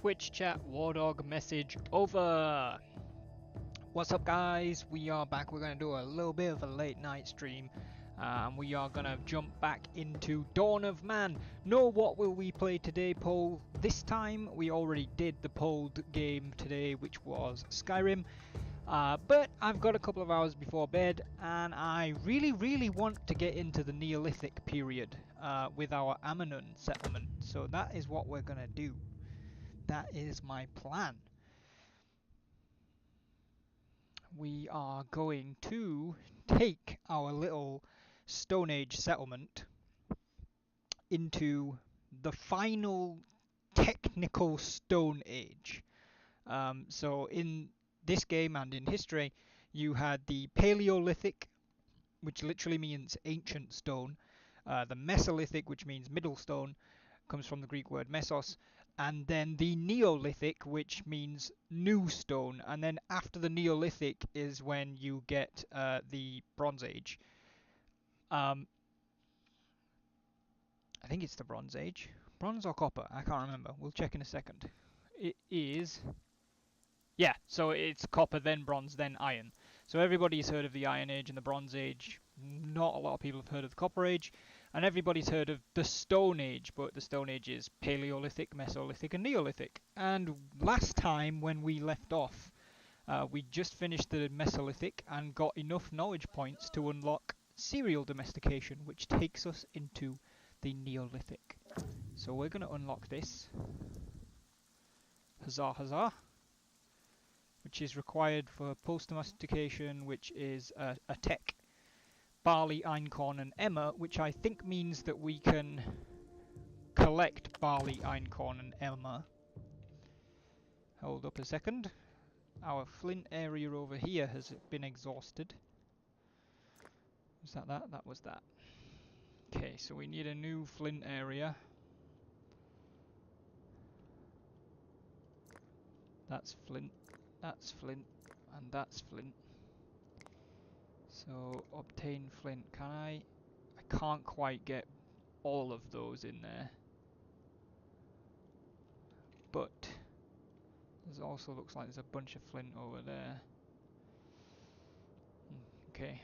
Twitch chat, Wardog message over. What's up, guys? We are back. We're going to do a little bit of a late night stream. And we are going to jump back into Dawn of Man. No, what will we play today, poll? This time we already did the polled game today, which was Skyrim. But I've got a couple of hours before bed, and I really want to get into the Neolithic period with our Amanun settlement. So that is what we're going to do. That is my plan. We are going to take our little Stone Age settlement into the final technical Stone Age. So in this game and in history, you had the Paleolithic, which literally means ancient stone, the Mesolithic, which means middle stone, comes from the Greek word mesos, and then the Neolithic, which means new stone, and then after the Neolithic is when you get the Bronze Age. I think it's the Bronze Age. Bronze or copper? I can't remember. We'll check in a second. It is... yeah, so it's copper, then bronze, then iron. So everybody's heard of the Iron Age and the Bronze Age. Not a lot of people have heard of the Copper Age. And everybody's heard of the Stone Age, but the Stone Age is Paleolithic, Mesolithic and Neolithic. And last time when we left off, we just finished the Mesolithic and got enough knowledge points to unlock cereal domestication, which takes us into the Neolithic. So we're going to unlock this. Huzzah, huzzah. Which is required for post-domestication, which is a tech. Barley, einkorn and emmer, which I think means that we can collect barley, einkorn and emmer. Hold up a second. Our flint area over here has been exhausted. Was that that? That was that. Okay, so we need a new flint area. That's flint, and that's flint. So, obtain flint. Can I? I can't quite get all of those in there. But, there's also looks like there's a bunch of flint over there. Okay.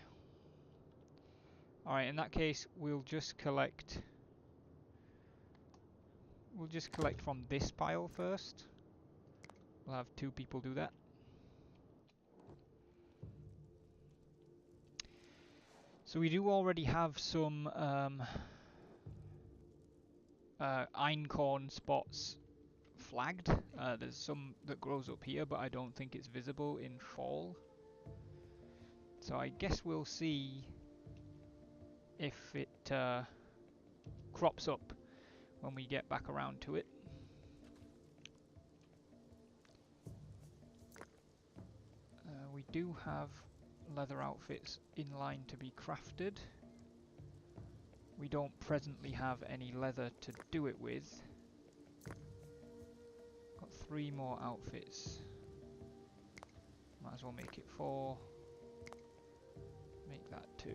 Alright, in that case, we'll just collect... we'll just collect from this pile first. We'll have 2 people do that. So we do already have some einkorn spots flagged. There's some that grows up here, but I don't think it's visible in fall. So I guess we'll see if it crops up when we get back around to it. We do have leather outfits in line to be crafted. We don't presently have any leather to do it with. Got 3 more outfits. Might as well make it 4. Make that 2.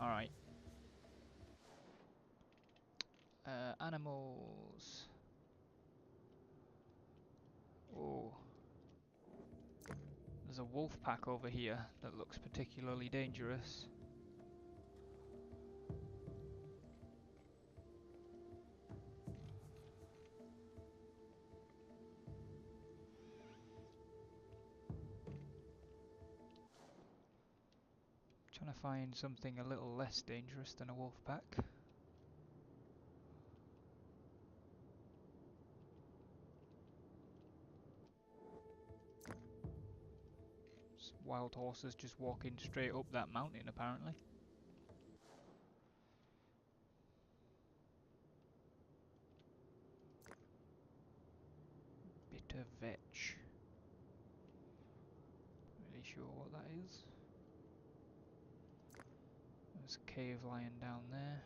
Alright. Animals. Oh. There's a wolf pack over here that looks particularly dangerous. Trying to find something a little less dangerous than a wolf pack. Wild horses just walking straight up that mountain, apparently. Bitter vetch. Really sure what that is. There's a cave lying down there.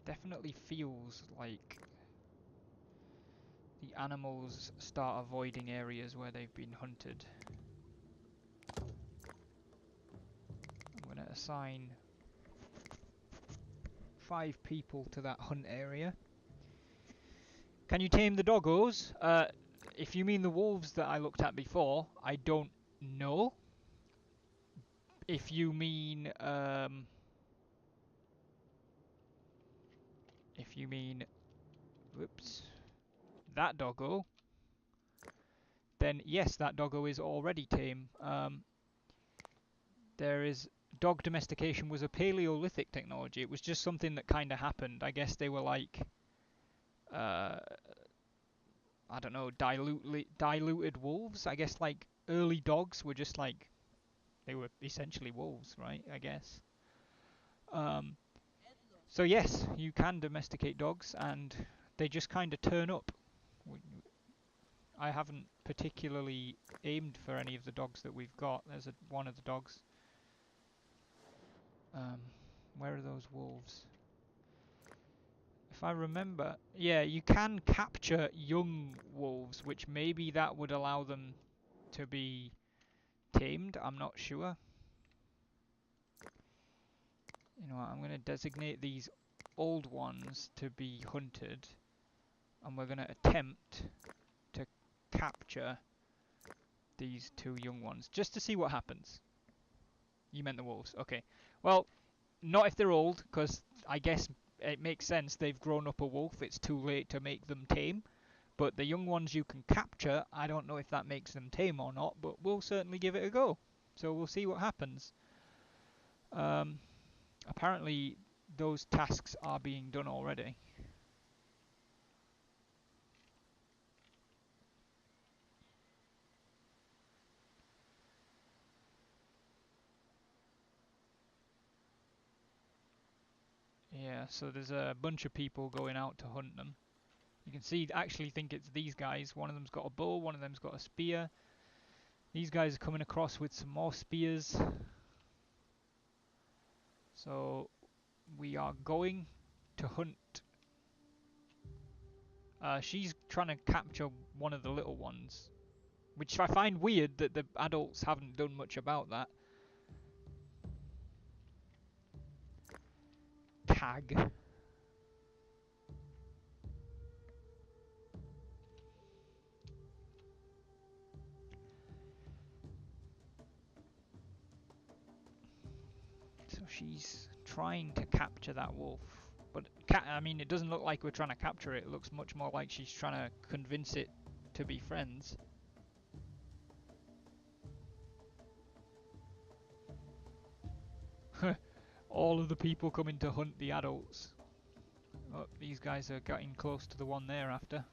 Definitely feels like the animals start avoiding areas where they've been hunted. I'm going to assign 5 people to that hunt area. Can you tame the doggos? If you mean the wolves that I looked at before, I don't know. If you mean whoops, that doggo, then yes, that doggo is already tame. There is dog domestication was a Paleolithic technology. It was just something that kind of happened. I guess they were like, I don't know, diluted wolves. I guess like early dogs were just like, they were essentially wolves, right? I guess. So yes, you can domesticate dogs, and they just kind of turn up. I haven't particularly aimed for any of the dogs that we've got. There's one of the dogs. Where are those wolves? If I remember, yeah, you can capture young wolves, which maybe that would allow them to be tamed. I'm not sure. You know what, I'm going to designate these old ones to be hunted, and we're going to attempt to capture these 2 young ones, just to see what happens. You meant the wolves, okay. Well, not if they're old, because I guess it makes sense. They've grown up a wolf. It's too late to make them tame. But the young ones you can capture, I don't know if that makes them tame or not, but we'll certainly give it a go. So we'll see what happens. Apparently, those tasks are being done already. Yeah, so there's a bunch of people going out to hunt them. You can see, actually think it's these guys. One of them's got a bow, one of them's got a spear. These guys are coming across with some more spears. So we are going to hunt. She's trying to capture one of the little ones, which I find weird that the adults haven't done much about that. Tag. So she's trying to capture that wolf. But, I mean, it doesn't look like we're trying to capture it. It looks much more like she's trying to convince it to be friends. All of the people coming to hunt the adults. Oh, these guys are getting close to the one they're after.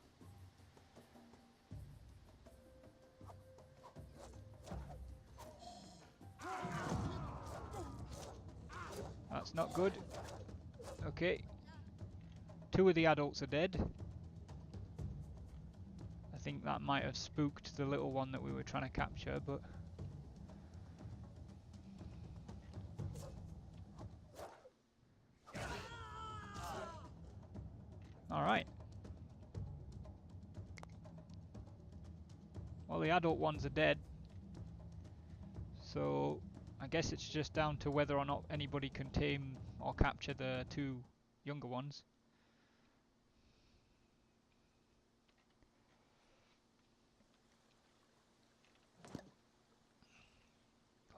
That's not good. Okay. 2 of the adults are dead. I think that might have spooked the little one that we were trying to capture, but... Alright. Well, the adult ones are dead. So, I guess it's just down to whether or not anybody can tame or capture the 2 younger ones.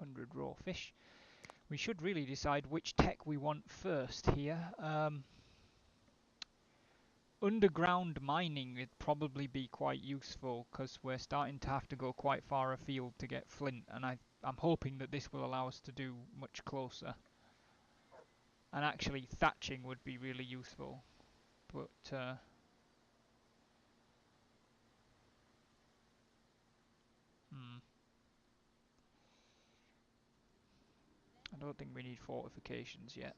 $100 raw fish. We should really decide which tech we want first here. Underground mining would probably be quite useful, because we're starting to have to go quite far afield to get flint, and I'm hoping that this will allow us to do much closer. And actually thatching would be really useful, but I don't think we need fortifications yet.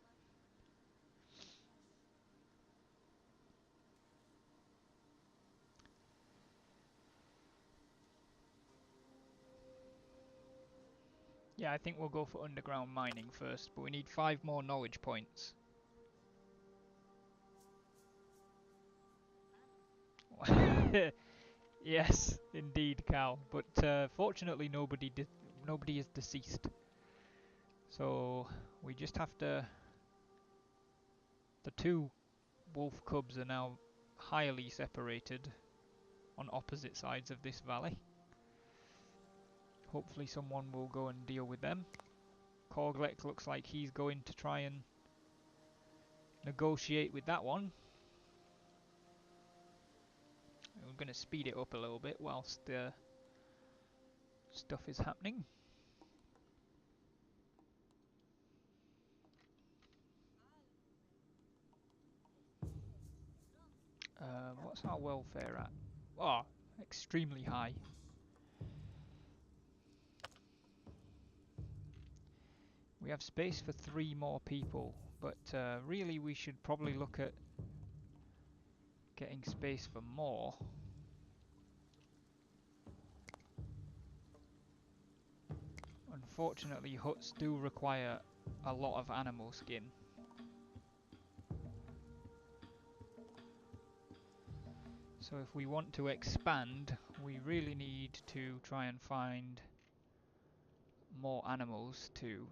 Yeah, I think we'll go for underground mining first, but we need 5 more knowledge points. Yes, indeed, Cal. But fortunately, nobody is deceased. So we just have to The two wolf cubs are now highly separated on opposite sides of this valley. Hopefully someone will go and deal with them. Korglek looks like he's going to try and negotiate with that one. We're going to speed it up a little bit whilst the stuff is happening. What's our welfare at? Oh, extremely high. We have space for 3 more people, but really we should probably look at getting space for more. Unfortunately, huts do require a lot of animal skin. So if we want to expand, we really need to try and find more animals to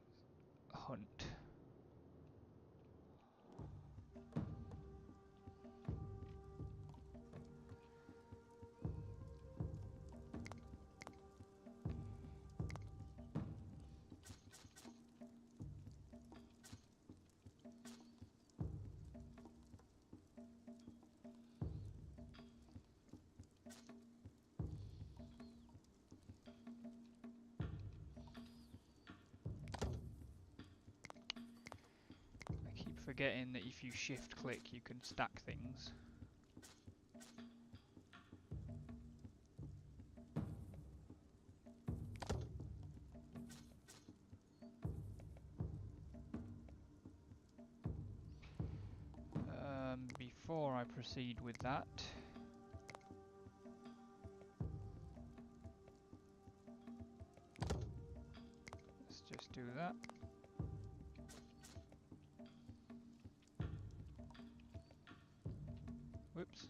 hunt. I keep forgetting that if you shift click you can stack things. Before I proceed with that, let's just do that. Whoops.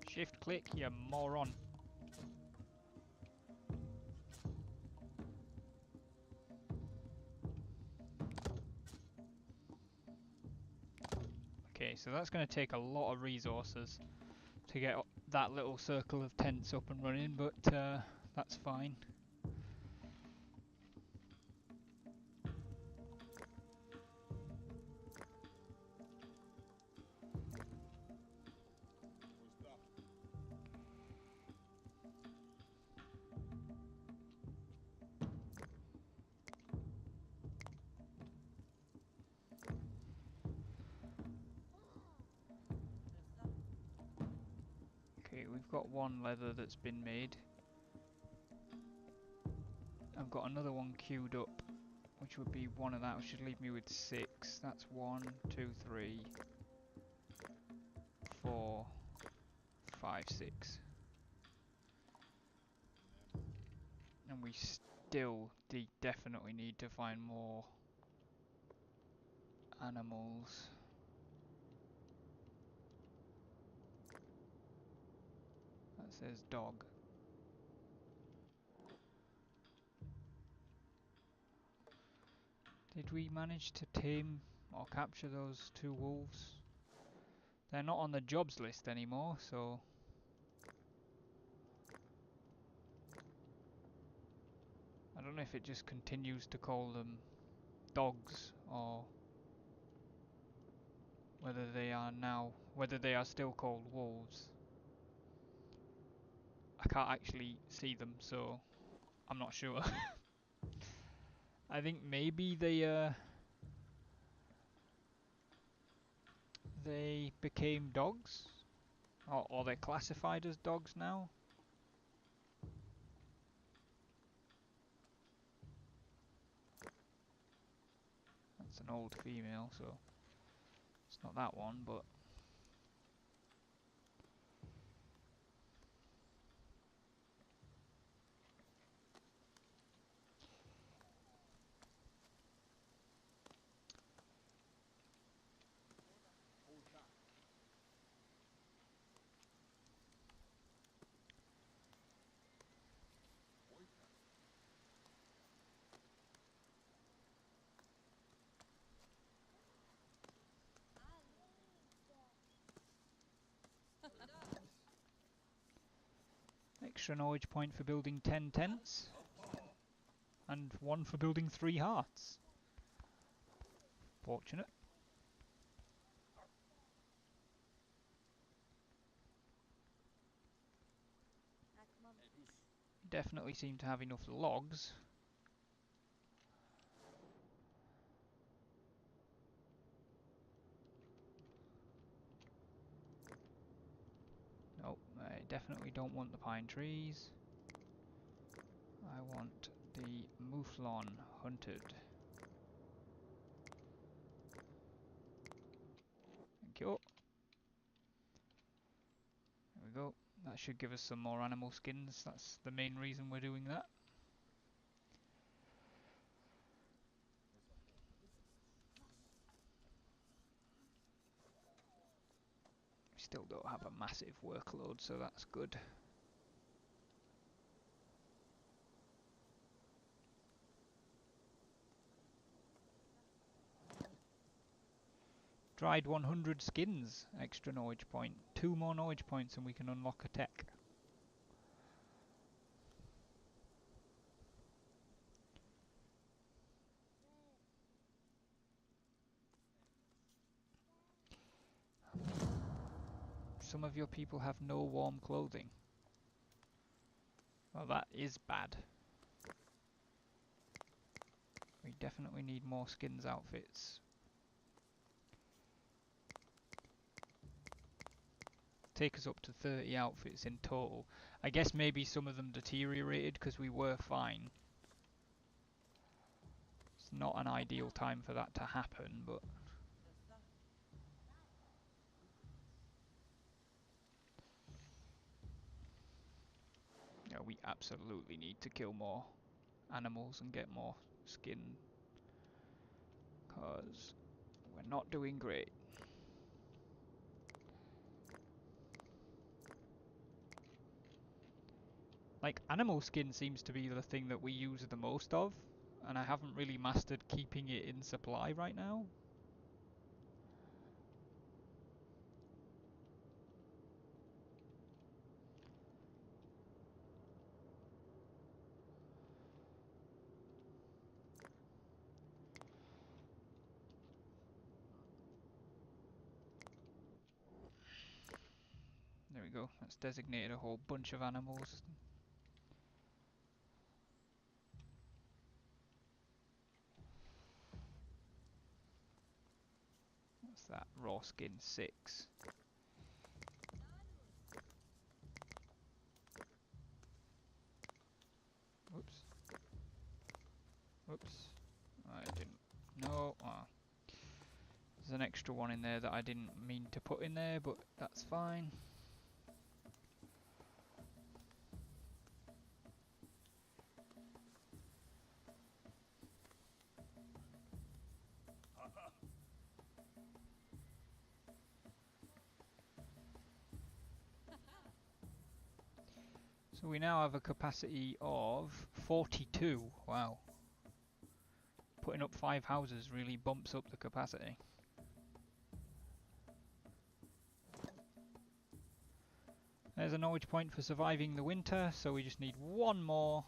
Shift click, you moron. Okay, so that's going to take a lot of resources to get that little circle of tents up and running, but that's fine. Okay, we've got 1 leather that's been made. I've got another one queued up, which would be 1 of that, which should leave me with 6. That's 1, 2, 3, 4, 5, 6. And we still definitely need to find more animals. That says dog. Did we manage to tame or capture those 2 wolves? They're not on the jobs list anymore, so I don't know if it just continues to call them dogs or whether they are still called wolves. I can't actually see them, so I'm not sure. I think maybe they became dogs, or they're classified as dogs now. That's an old female, so it's not that one, but extra knowledge point for building 10 tents. And 1 for building 3 hearts. Fortunate. Definitely seem to have enough logs. Nope, I definitely don't want the pine trees. I want the mouflon hunted. Thank you. There we go. That should give us some more animal skins. That's the main reason we're doing that. We still don't have a massive workload, so that's good. Dried 100 skins, extra knowledge point. 2 more knowledge points and we can unlock a tech. Some of your people have no warm clothing. Well, that is bad. We definitely need more skins outfits. Take us up to 30 outfits in total. I guess maybe some of them deteriorated because we were fine. It's not an ideal time for that to happen, but... yeah, we absolutely need to kill more animals and get more skin. Because we're not doing great. Like, animal skin seems to be the thing that we use the most of, and I haven't really mastered keeping it in supply right now. There we go, that's designated a whole bunch of animals. What's that? Raw skin 6. Whoops. Whoops. I didn't. No. Oh. There's an extra one in there that I didn't mean to put in there, but that's fine. So we now have a capacity of 42. Wow. Putting up 5 houses really bumps up the capacity. There's a knowledge point for surviving the winter, so we just need 1 more.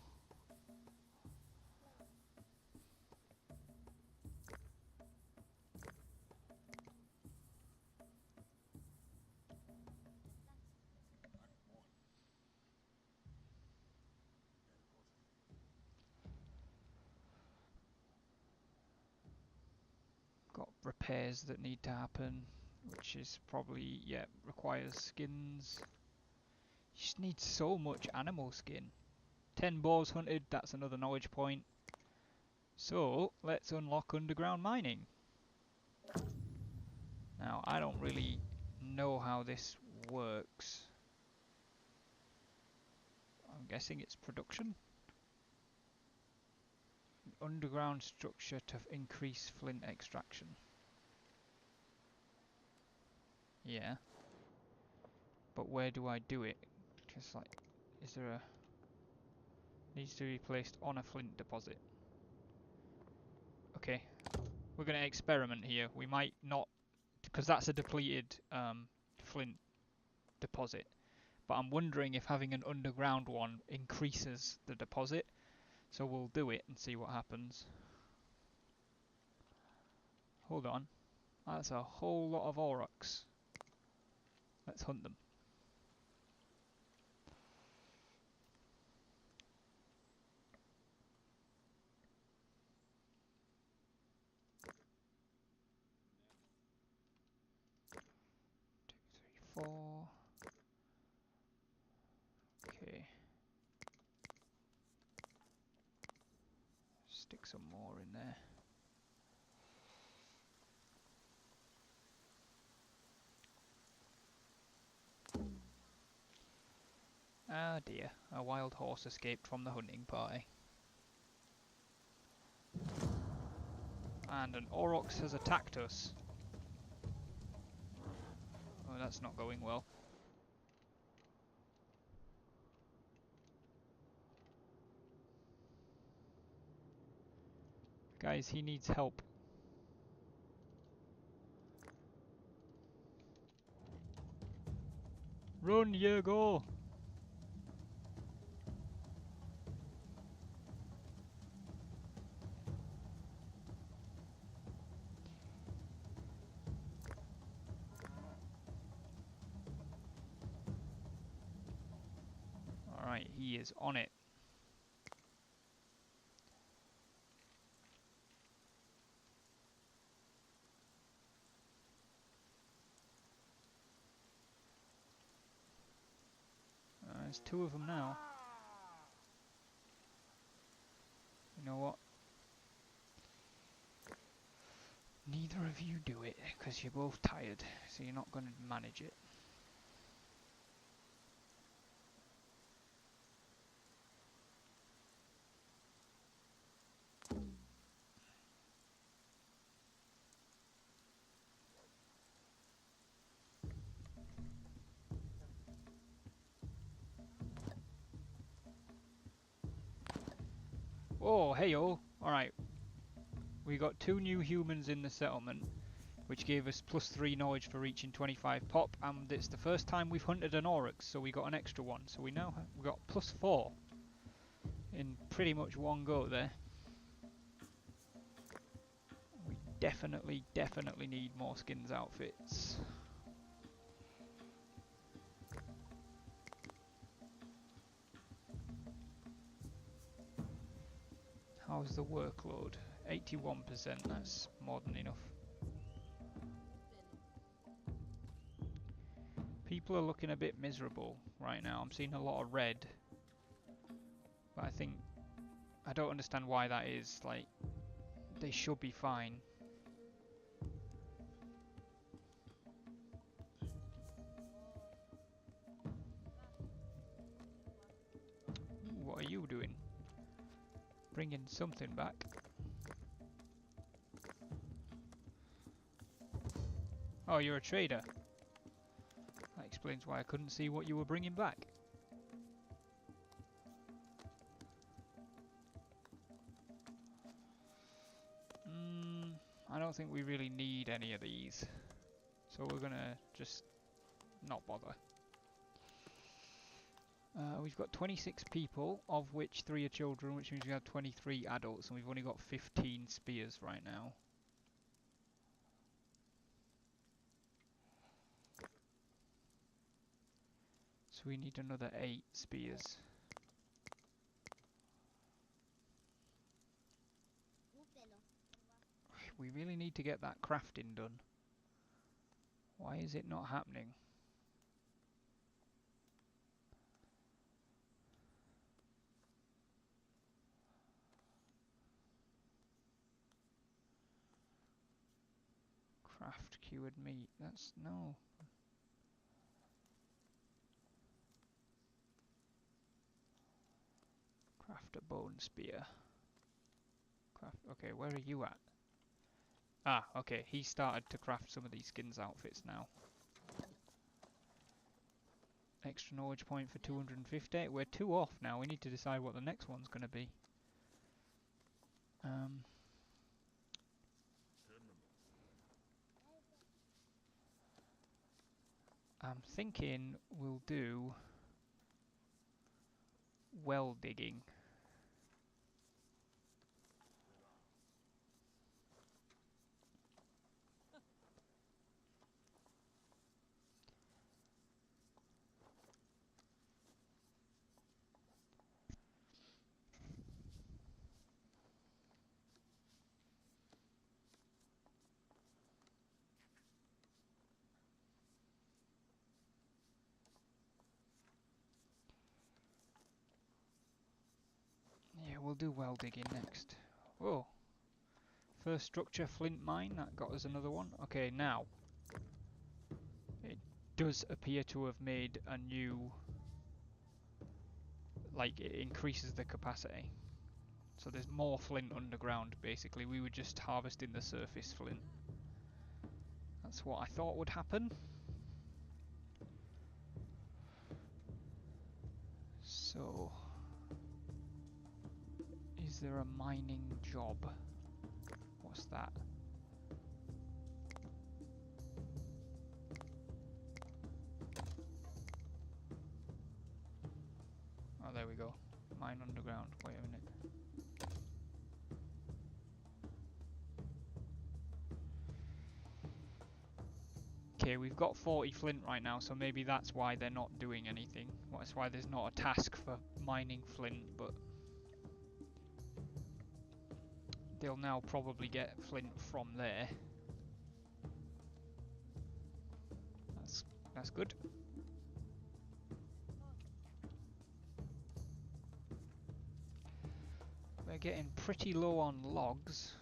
Got repairs that need to happen, which is probably, yeah, requires skins. You just need so much animal skin. 10 boars hunted, that's another knowledge point. So, let's unlock underground mining. Now, I don't really know how this works. I'm guessing it's production. Underground structure to increase flint extraction. Yeah. But where do I do it? Just like, is there a... needs to be placed on a flint deposit. Okay. We're going to experiment here. We might not... because that's a depleted flint deposit. but I'm wondering if having an underground one increases the deposit. So we'll do it and see what happens. Hold on. That's a whole lot of aurochs. Let's hunt them. Two, three, four. Okay. Stick some more in there. Ah dear, a wild horse escaped from the hunting party. And an aurochs has attacked us. Oh, that's not going well. Guys, he needs help. Run, Diego! Alright, he is on it. There's two of them now. You know what? Neither of you do it, because you're both tired, so you're not going to manage it. Oh, hey-oh! Alright. We got 2 new humans in the settlement, which gave us +3 knowledge for reaching 25 pop, and it's the first time we've hunted an aurochs, so we got an extra one. So we now we got +4 in pretty much one go there. We definitely need more skins outfits. How's the workload? 81%, that's more than enough. People are looking a bit miserable right now. I'm seeing a lot of red. But I don't understand why that is. Like, they should be fine. Ooh, what are you doing? Bringing something back. Oh, you're a trader. That explains why I couldn't see what you were bringing back. I don't think we really need any of these. So we're gonna just not bother. We've got 26 people, of which 3 are children, which means we have 23 adults, and we've only got 15 spears right now. So we need another 8 spears. We really need to get that crafting done. Why is it not happening? Craft cured meat. That's no. Craft a bone spear. Craft. Okay, where are you at? Ah, okay. He started to craft some of these skins outfits now. Extra knowledge point for 250. We're 2 off now. We need to decide what the next one's going to be. I'm thinking we'll do well digging. Yeah, we'll do well digging next. Oh, first structure, flint mine, that got us another one. Okay, now, it does appear to have made a new, like, it increases the capacity. So there's more flint underground, basically. We were just harvesting the surface flint. That's what I thought would happen. So, is there a mining job? What's that? Oh, there we go. Mine underground. Wait a minute. Okay, we've got 40 flint right now, so maybe that's why they're not doing anything. That's why there's not a task for mining flint, but they'll now probably get flint from there. That's good. We're getting pretty low on logs.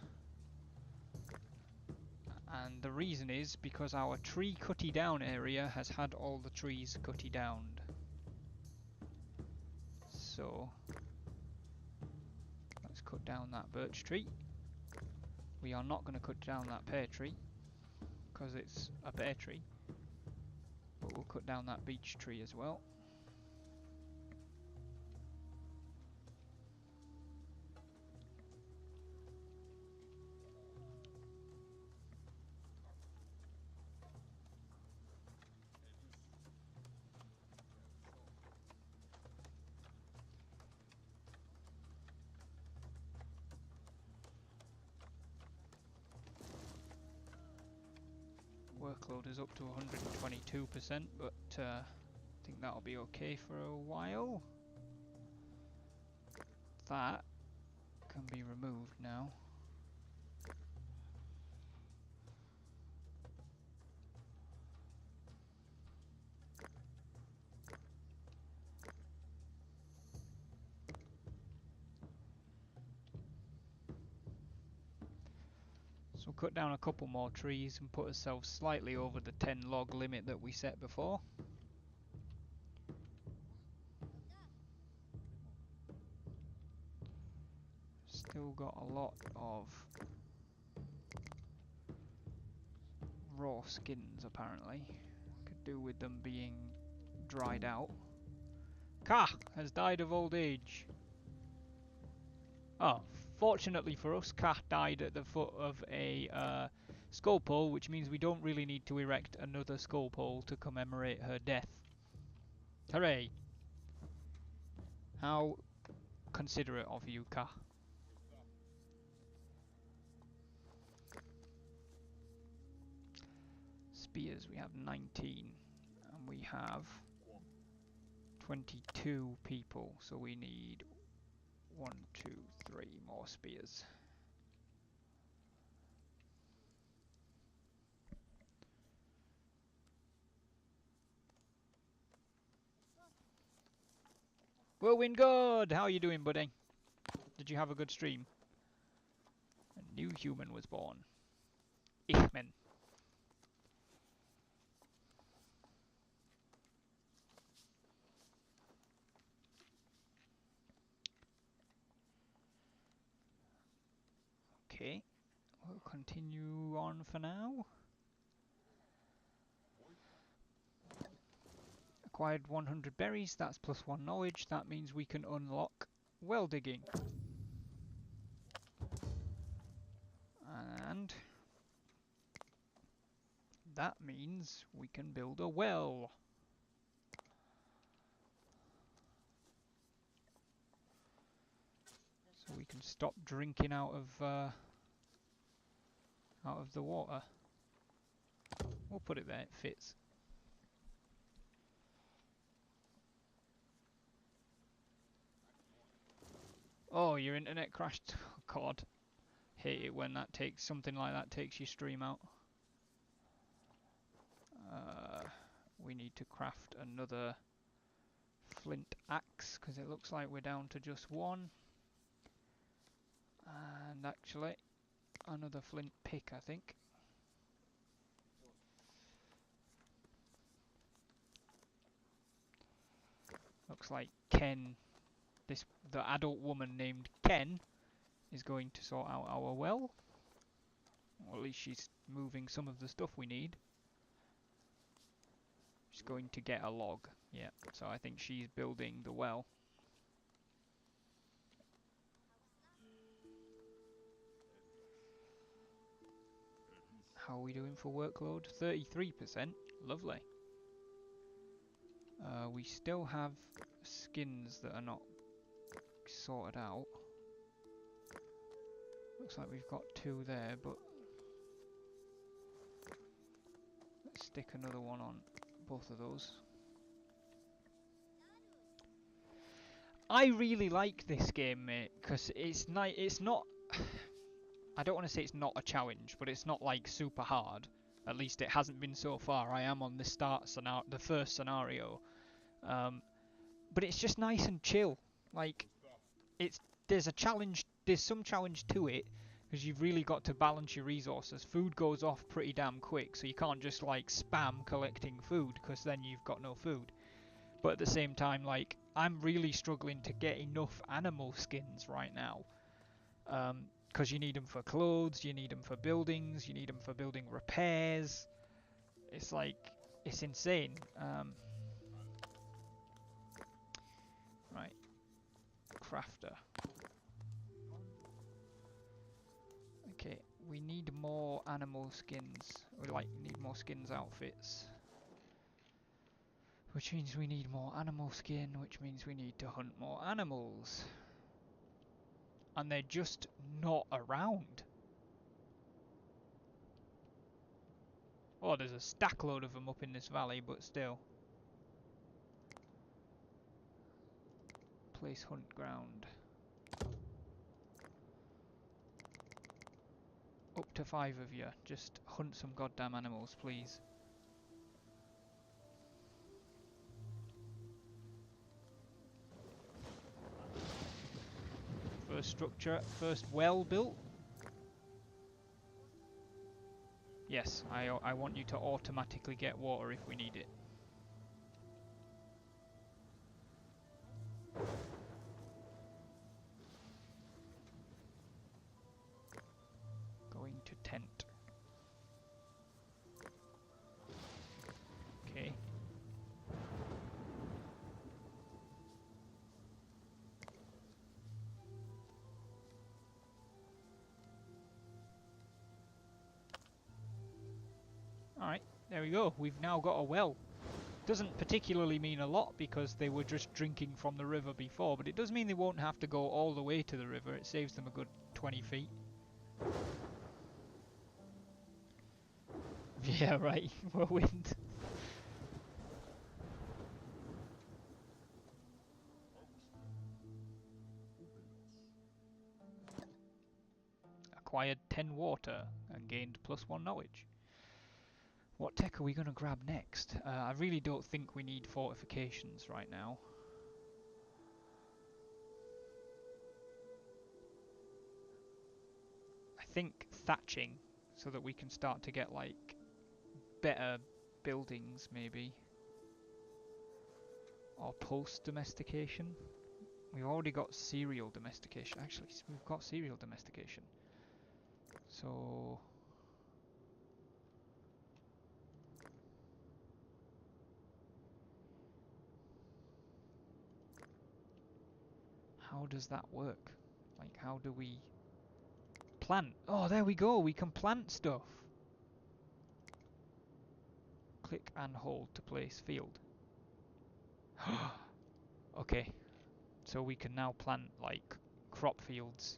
And the reason is because our tree cutty down area has had all the trees cutty downed. So let's cut down that birch tree. We are not going to cut down that pear tree because it's a pear tree. But we'll cut down that beech tree as well. Workload is up to 122%, but I think that'll be okay for a while. That can be removed now. So we'll cut down a couple more trees and put ourselves slightly over the 10 log limit that we set before. Still got a lot of raw skins apparently. Could do with them being dried out. Ka has died of old age. Oh, fortunately for us, Ka died at the foot of a skull pole, which means we don't really need to erect another skull pole to commemorate her death. Hooray! How considerate of you, Ka. Spears, we have 19, and we have 22 people, so we need 1, 2, 3 more spears. Whirlwind God! How are you doing, buddy? Did you have a good stream? A new human was born. Ichmen. Okay, we'll continue on for now. Acquired 100 berries, that's plus 1 knowledge. That means we can unlock well digging. And that means we can build a well. stop drinking out of the water. We'll put it there, it fits. Oh, your internet crashed. Oh, God. Hate it when that takes something like that takes your stream out. We need to craft another flint axe because it looks like we're down to just one. And actually, another flint pick, I think. Looks like Ken, the adult woman named Ken, is going to sort out our well. Or at least she's moving some of the stuff we need. She's going to get a log. Yeah, so I think she's building the well. How are we doing for workload? 33%. Lovely. We still have skins that are not sorted out. Looks like we've got 2 there, but let's stick another one on both of those. I really like this game, mate, because it's not... I don't want to say it's not a challenge, but it's not like super hard. At least it hasn't been so far. I am on the first scenario. But it's just nice and chill. Like, there's some challenge to it, because you've really got to balance your resources. Food goes off pretty damn quick, so you can't just like spam collecting food, because then you've got no food. But at the same time, like, I'm really struggling to get enough animal skins right now. Because you need them for clothes, you need them for buildings, you need them for building repairs. It's like, it's insane. Right, crafter. Okay, we need more animal skins. We need more skins outfits. Which means we need more animal skin, which means we need to hunt more animals. And they're just not around. Oh, there's a stack load of them up in this valley, but still. Place hunt ground. Up to 5 of you. Just hunt some goddamn animals, please. First structure, first well built. Yes, I want you to automatically get water if we need it. Going to tent. Okay. Alright, there we go. We've now got a well. Doesn't particularly mean a lot because they were just drinking from the river before, but it does mean they won't have to go all the way to the river. It saves them a good 20 feet. Yeah, right. Whirlwind. Acquired 10 water and gained +1 knowledge. What tech are we going to grab next? I really don't think we need fortifications right now. I think thatching, so that we can start to get like better buildings maybe. Or post-domestication. We've already got cereal domestication. Actually, we've got cereal domestication. So... how does that work? Like, how do we plant? Oh, there we go. We can plant stuff. Click and hold to place field. Okay. So we can now plant, like, crop fields.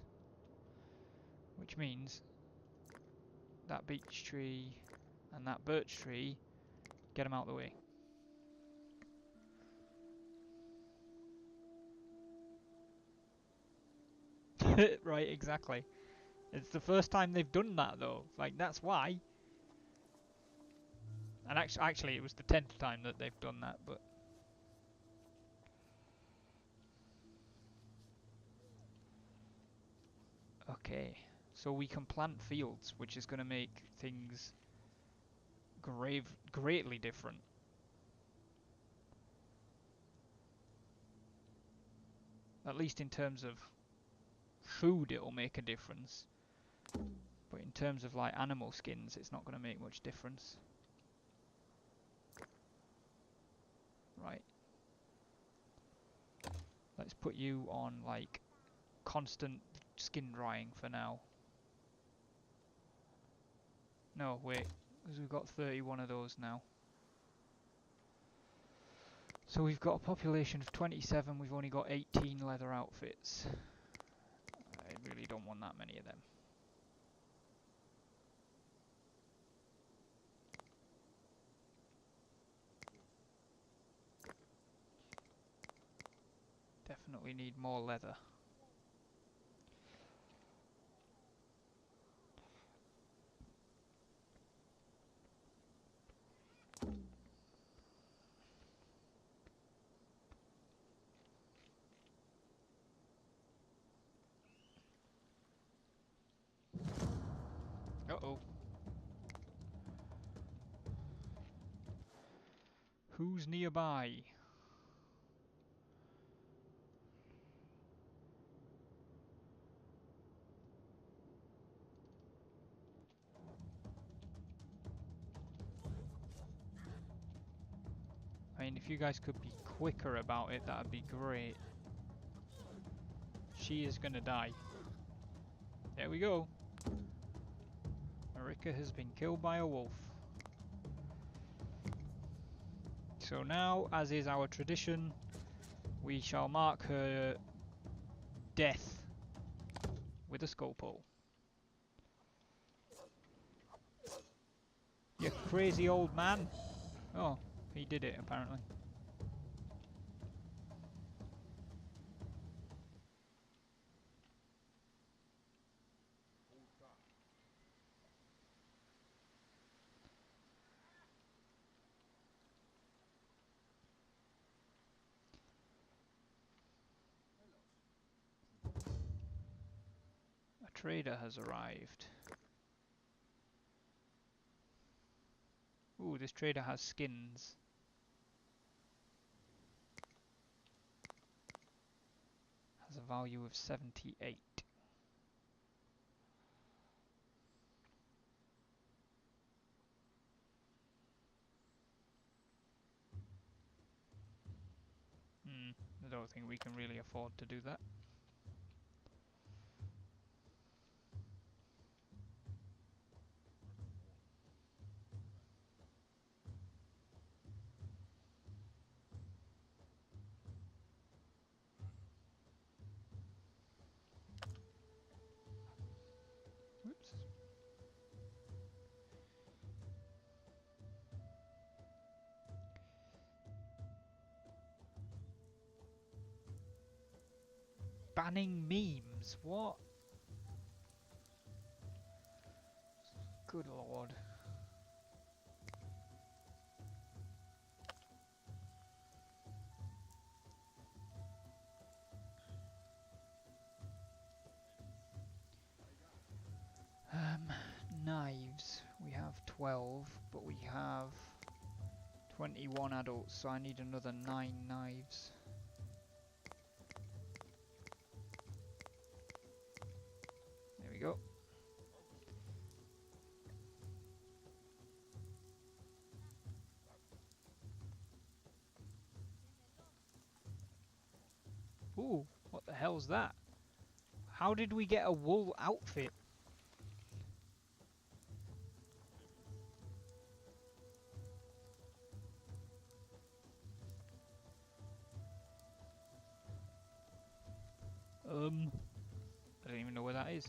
Which means that beech tree and that birch tree, get them out of the way. Right, exactly. It's the first time they've done that though. Like, that's why. And actually it was the 10th time that they've done that, but... Okay, so we can plant fields, which is going to make things greatly different. At least in terms of food it'll make a difference. But in terms of like animal skins, it's not going to make much difference. Right. Let's put you on like constant skin drying for now. No, wait, because we've got 31 of those now. So we've got a population of 27, we've only got 18 leather outfits. I really don't want that many of them. Definitely need more leather. Uh-oh. Who's nearby? I mean, if you guys could be quicker about it, that'd be great. She is gonna die. There we go. Marika has been killed by a wolf. So now, as is our tradition, we shall mark her death with a skull pole. You crazy old man! Oh, he did it apparently. A trader has arrived. Ooh, this trader has skins. Has a value of 78. I don't think we can really afford to do that. Whoops. Banning memes, what? Good lord. Knives. We have 12, but we have 21 adults, so I need another 9 knives. There we go. Ooh, what the hell's that? How did we get a wool outfit? I don't even know where that is.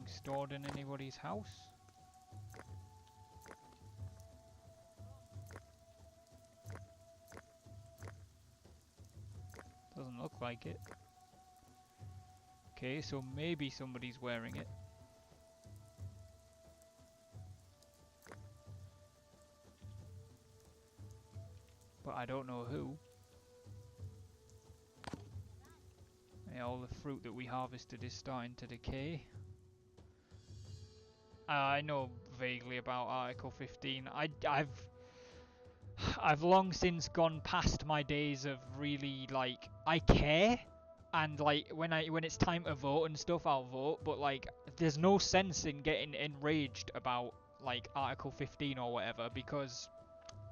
being stored in anybody's house? Doesn't look like it. Okay, so maybe somebody's wearing it. But I don't know who. Yeah, all the fruit that we harvested is starting to decay. I know vaguely about Article 15. I've long since gone past my days of really, like, I care, and like when it's time to vote and stuff, I'll vote, but like there's no sense in getting enraged about like Article 15 or whatever, because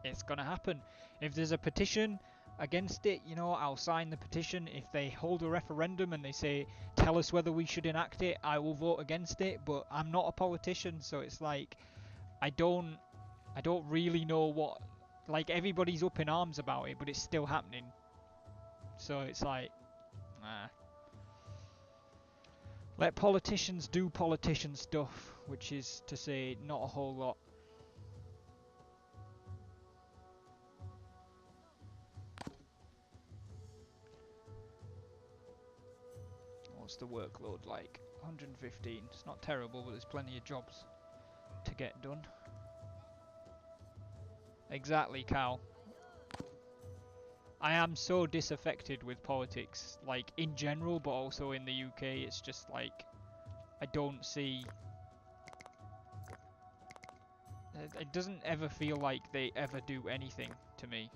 it's gonna happen. If there's a petition against it, you know, I'll sign the petition. If they hold a referendum and they say, tell us whether we should enact it, I will vote against it, but I'm not a politician, so it's like, I don't really know what, like, everybody's up in arms about it, but it's still happening. So it's like, nah. Let politicians do politician stuff, which is to say, not a whole lot. What's the workload like? 115. It's not terrible, but there's plenty of jobs to get done. Exactly, Cal. I am so disaffected with politics, like in general, but also in the UK. It's just like, I don't see... It doesn't ever feel like they ever do anything to me.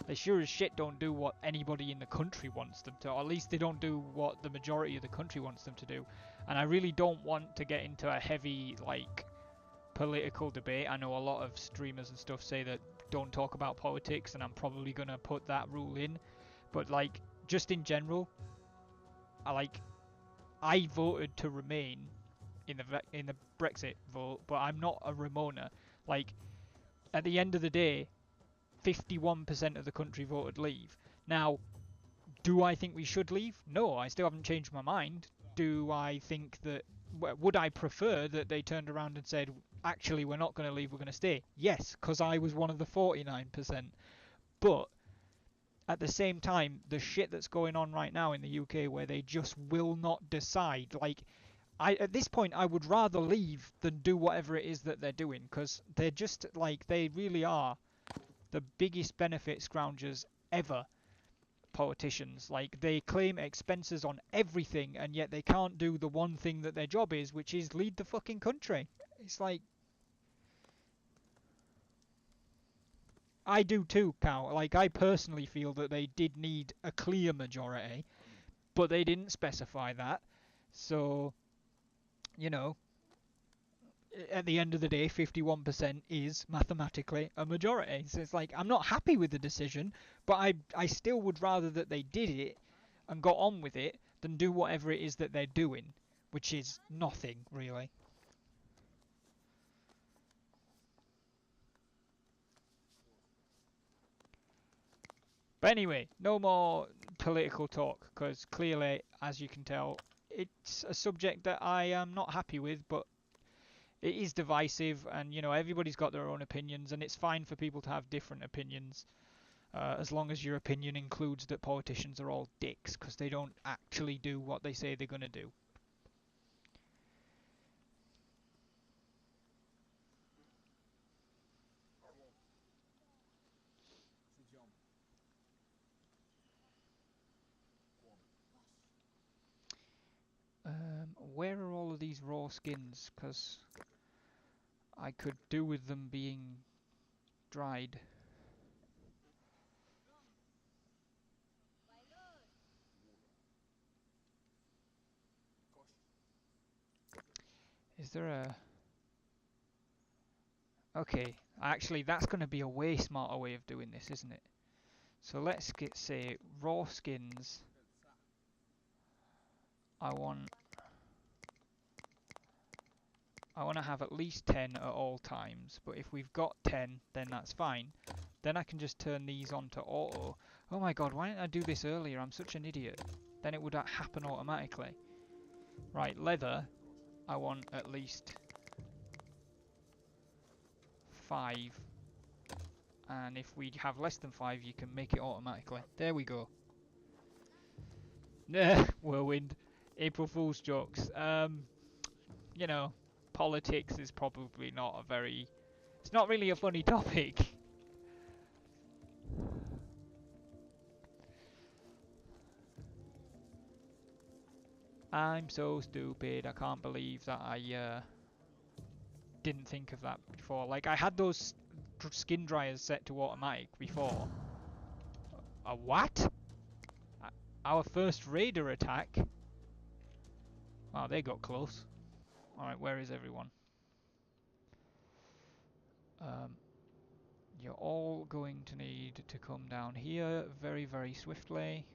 They sure as shit don't do what anybody in the country wants them to, or at least they don't do what the majority of the country wants them to do. And I really don't want to get into a heavy, like, political debate. I know a lot of streamers and stuff say that don't talk about politics, and I'm probably gonna put that rule in. But like, just in general, I voted to remain in the Brexit vote, but I'm not a Ramona. Like, at the end of the day, 51% of the country voted leave. Now, do I think we should leave? No, I still haven't changed my mind. Do I think that... Would I prefer that they turned around and said, actually, we're not going to leave, we're going to stay? Yes, because I was one of the 49%. But at the same time, the shit that's going on right now in the UK where they just will not decide, like... at this point, I would rather leave than do whatever it is that they're doing, because they're just, like, they really are the biggest benefit scroungers ever, politicians. Like, they claim expenses on everything, and yet they can't do the one thing that their job is, which is lead the fucking country. It's like... I do too, Cal. Like, I personally feel that they did need a clear majority, but they didn't specify that. So, you know, at the end of the day, 51% is mathematically a majority. So it's like, I'm not happy with the decision, but I still would rather that they did it and got on with it than do whatever it is that they're doing, which is nothing, really. But anyway, no more political talk, because clearly, as you can tell, it's a subject that I am not happy with, but it is divisive, and you know, everybody's got their own opinions, and it's fine for people to have different opinions, as long as your opinion includes that politicians are all dicks because they don't actually do what they say they're going to do. Where are all of these raw skins? Because I could do with them being dried. Is there a... Okay, actually that's going to be a way smarter way of doing this, isn't it? So let's say raw skins. I want to have at least 10 at all times, but if we've got 10, then that's fine. Then I can just turn these on to auto. Oh my god, why didn't I do this earlier? I'm such an idiot. Then it would happen automatically. Right, leather. I want at least 5. And if we have less than 5, you can make it automatically. There we go. Whirlwind. April Fool's jokes. You know, politics is probably not a very... It's not really a funny topic. I'm so stupid. I can't believe that I didn't think of that before. Like, I had those skin dryers set to automatic before. A what? Our first raider attack? Wow, they got close. Alright, where is everyone? You're all going to need to come down here very, very swiftly.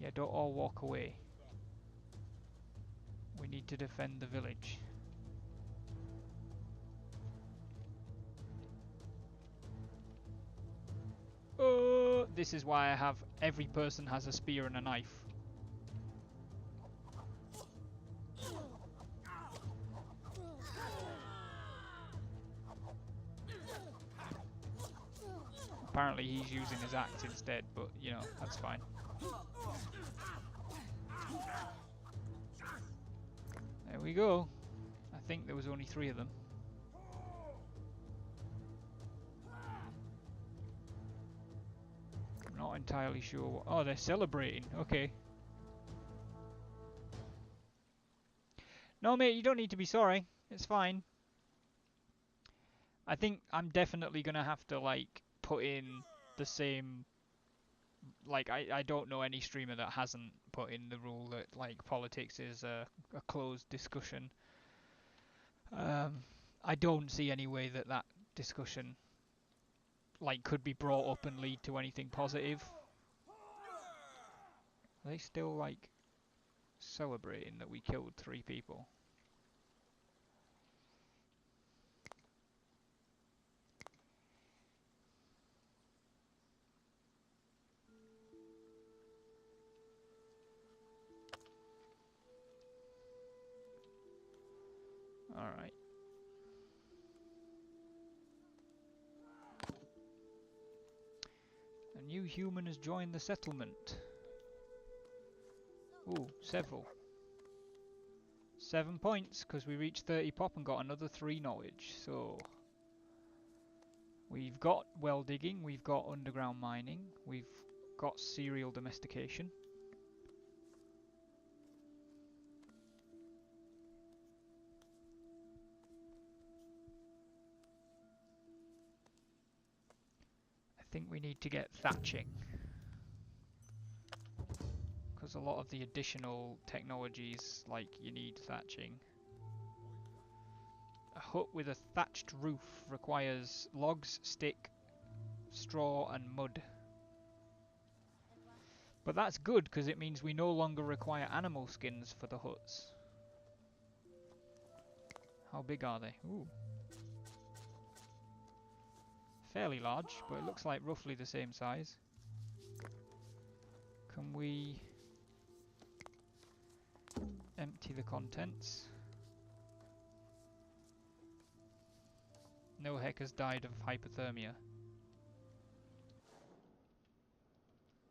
Yeah, don't all walk away. We need to defend the village. Oh, this is why I have every person has a spear and a knife. Apparently he's using his axe instead, but you know, that's fine. There we go. I think there was only 3 of them. I'm not entirely sure what... Oh, they're celebrating. Okay. No, mate, you don't need to be sorry. It's fine. I think I'm definitely gonna have to, like, put in the same... Like, I don't know any streamer that hasn't put in the rule that, like, politics is a closed discussion. I don't see any way that that discussion, like, could be brought up and lead to anything positive. Are they still, like, celebrating that we killed 3 people? Alright. A new human has joined the settlement. Ooh, several. 7 points, because we reached 30 pop and got another 3 knowledge, so... We've got well digging, we've got underground mining, we've got cereal domestication. I think we need to get thatching, because a lot of the additional technologies, like, you need thatching. A hut with a thatched roof requires logs, stick, straw and mud. But that's good, because it means we no longer require animal skins for the huts. How big are they? Ooh. Fairly large, but it looks like roughly the same size. Can we empty the contents? No heck has died of hypothermia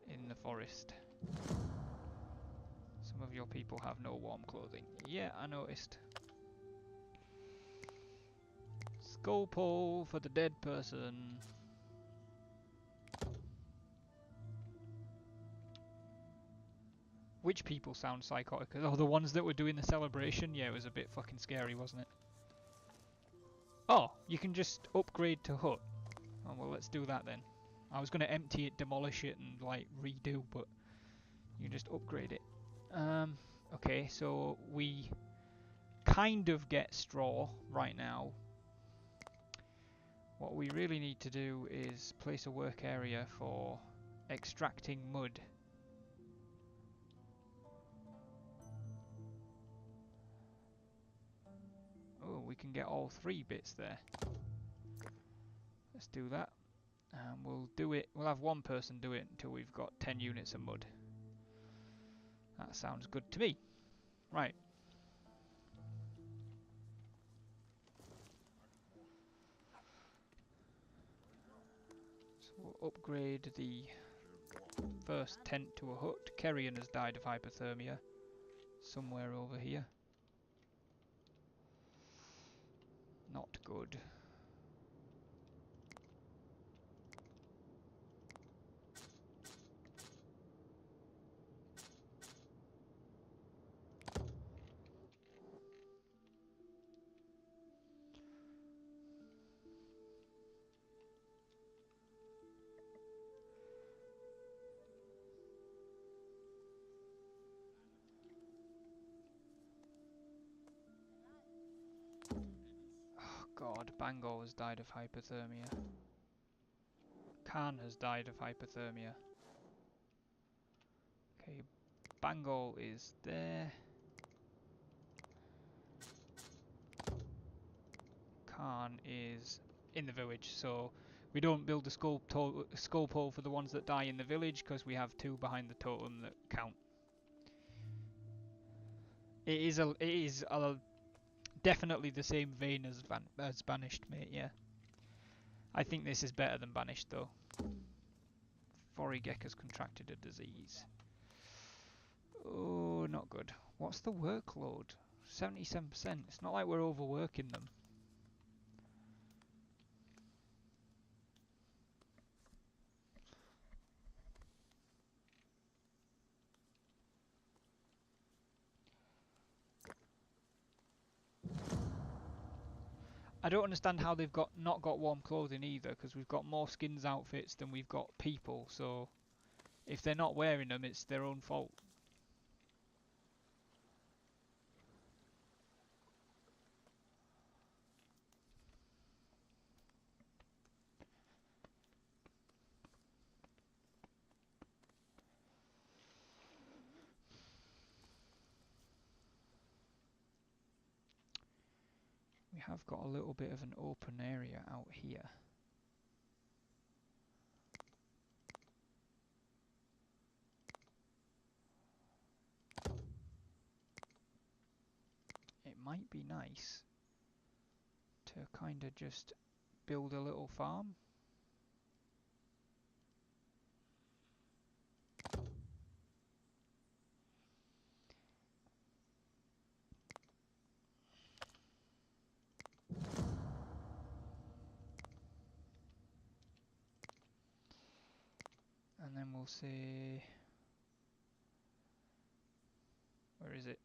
in the forest. Some of your people have no warm clothing. Yeah, I noticed. Skull pole for the dead person. Which people sound psychotic? Oh, the ones that were doing the celebration? Yeah, it was a bit fucking scary, wasn't it? Oh, you can just upgrade to hut. Oh, well, let's do that then. I was going to empty it, demolish it, and, like, redo, but you just upgrade it. Okay, so we kind of get straw right now. What we really need to do is place a work area for extracting mud. we can get all 3 bits there. Let's do that. And we'll do it, we'll have one person do it until we've got 10 units of mud. That sounds good to me. Right. So we'll upgrade the first tent to a hut. Kerrion has died of hypothermia. Somewhere over here. Not good. Oh god, Bangor has died of hypothermia. Khan has died of hypothermia. Okay, Bangor is there. Khan is in the village, so we don't build a skull pole for the ones that die in the village because we have 2 behind the totem that count. It is definitely the same vein as Banished, mate. Yeah, I think this is better than Banished though. Vorigek has contracted a disease. Oh, not good. What's the workload? 77%. It's not like we're overworking them. I don't understand how they've not got warm clothing either, because we've got more skins outfits than we've got people, so if they're not wearing them, it's their own fault. We have got a little bit of an open area out here. It might be nice to kind of just build a little farm. And then we'll say, where is it?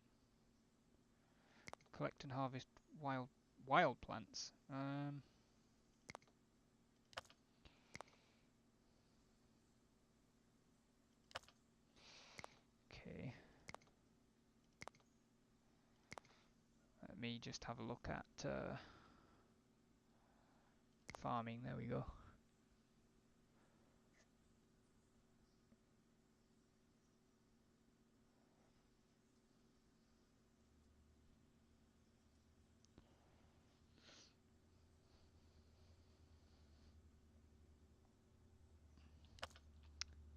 Collect and harvest wild plants. Okay. Let me just have a look at farming. There we go.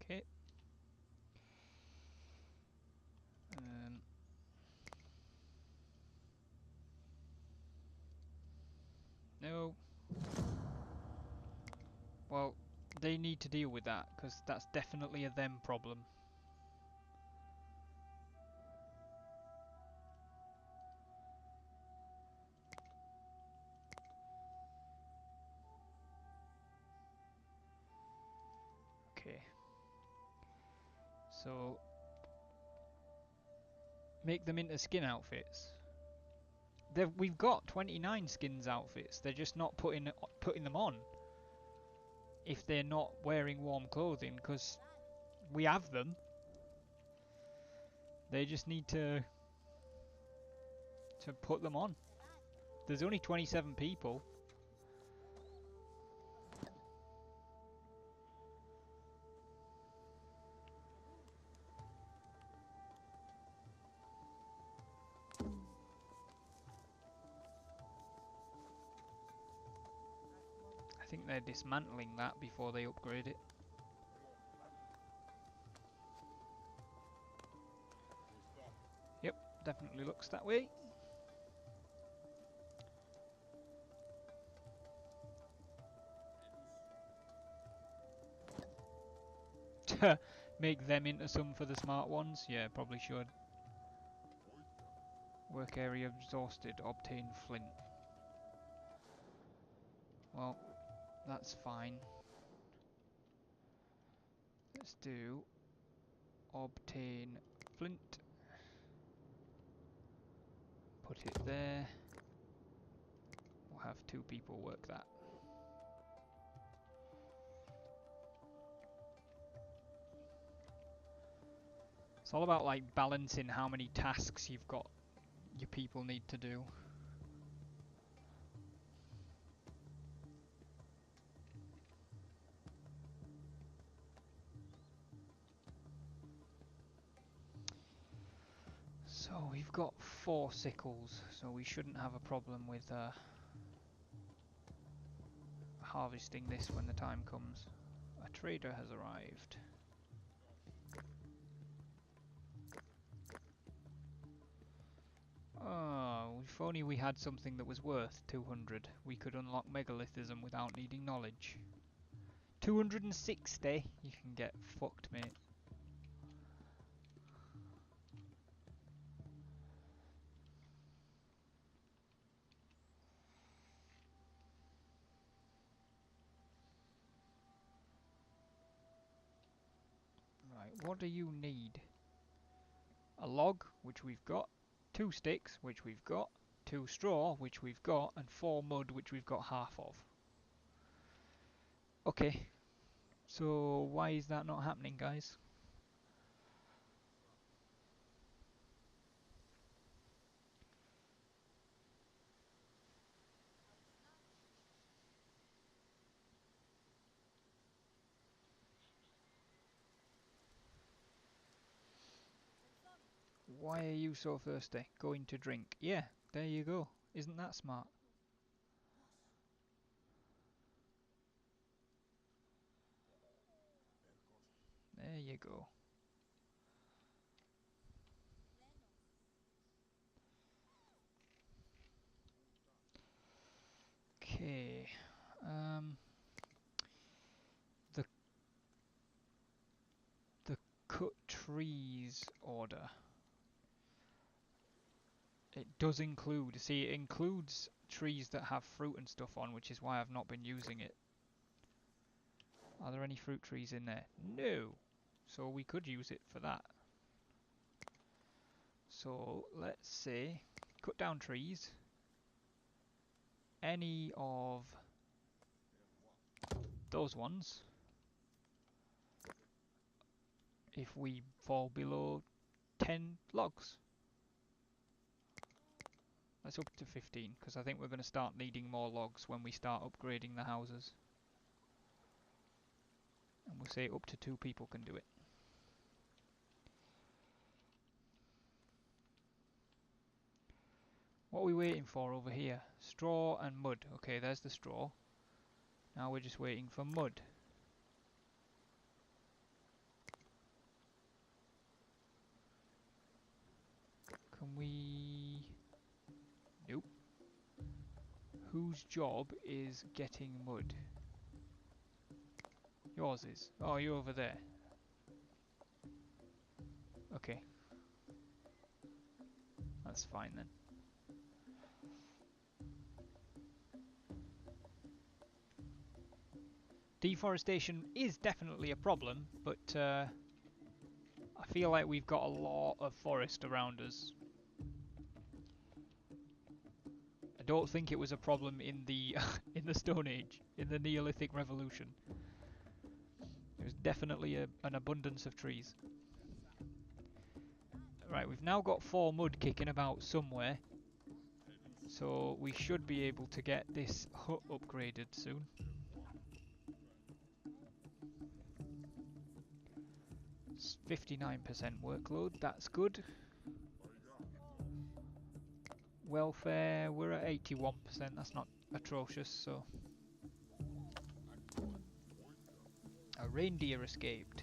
Okay. No. Well, they need to deal with that, because that's definitely a them problem. Okay. So, make them into skin outfits. We've got 29 skins outfits, they're just not putting them on if they're not wearing warm clothing, because we have them. They just need to put them on. There's only 27 people. they're dismantling that before they upgrade it. Yep, definitely looks that way. Make them into some for the smart ones? Yeah, probably should. Work area exhausted, obtain flint. Well, that's fine. Let's do obtain flint. Put it there. We'll have 2 people work that. It's all about like balancing how many tasks you've got your people need to do. So we've got 4 sickles, so we shouldn't have a problem with harvesting this when the time comes. A trader has arrived. Oh, if only we had something that was worth 200, we could unlock megalithism without needing knowledge. 260? You can get fucked, mate. Right, what do you need? A log, which we've got, 2 sticks, which we've got, 2 straw, which we've got, and 4 mud, which we've got half of. Okay, so why is that not happening, guys? Why are you so thirsty? Going to drink. Yeah, there you go. Isn't that smart? There you go. Okay. The cut trees order. It does include, see, it includes trees that have fruit and stuff on, which is why I've not been using it. Are there any fruit trees in there? No. So we could use it for that. So let's say, cut down trees. Any of those ones. If we fall below 10 logs. Let's up to 15, because I think we're going to start needing more logs when we start upgrading the houses. And we'll say up to 2 people can do it. What are we waiting for over here? Straw and mud. Okay, there's the straw. Now we're just waiting for mud. Can we... Nope. Whose job is getting mud? Yours is. Oh, you're over there. Okay. That's fine then. Deforestation is definitely a problem, but I feel like we've got a lot of forest around us. I don't think it was a problem in the in the Stone Age, in the Neolithic Revolution. There was definitely an abundance of trees. Right, we've now got 4 mud kicking about somewhere, so we should be able to get this hut upgraded soon. It's 59% workload, that's good. Welfare, we're at 81%, that's not atrocious, so... A reindeer escaped.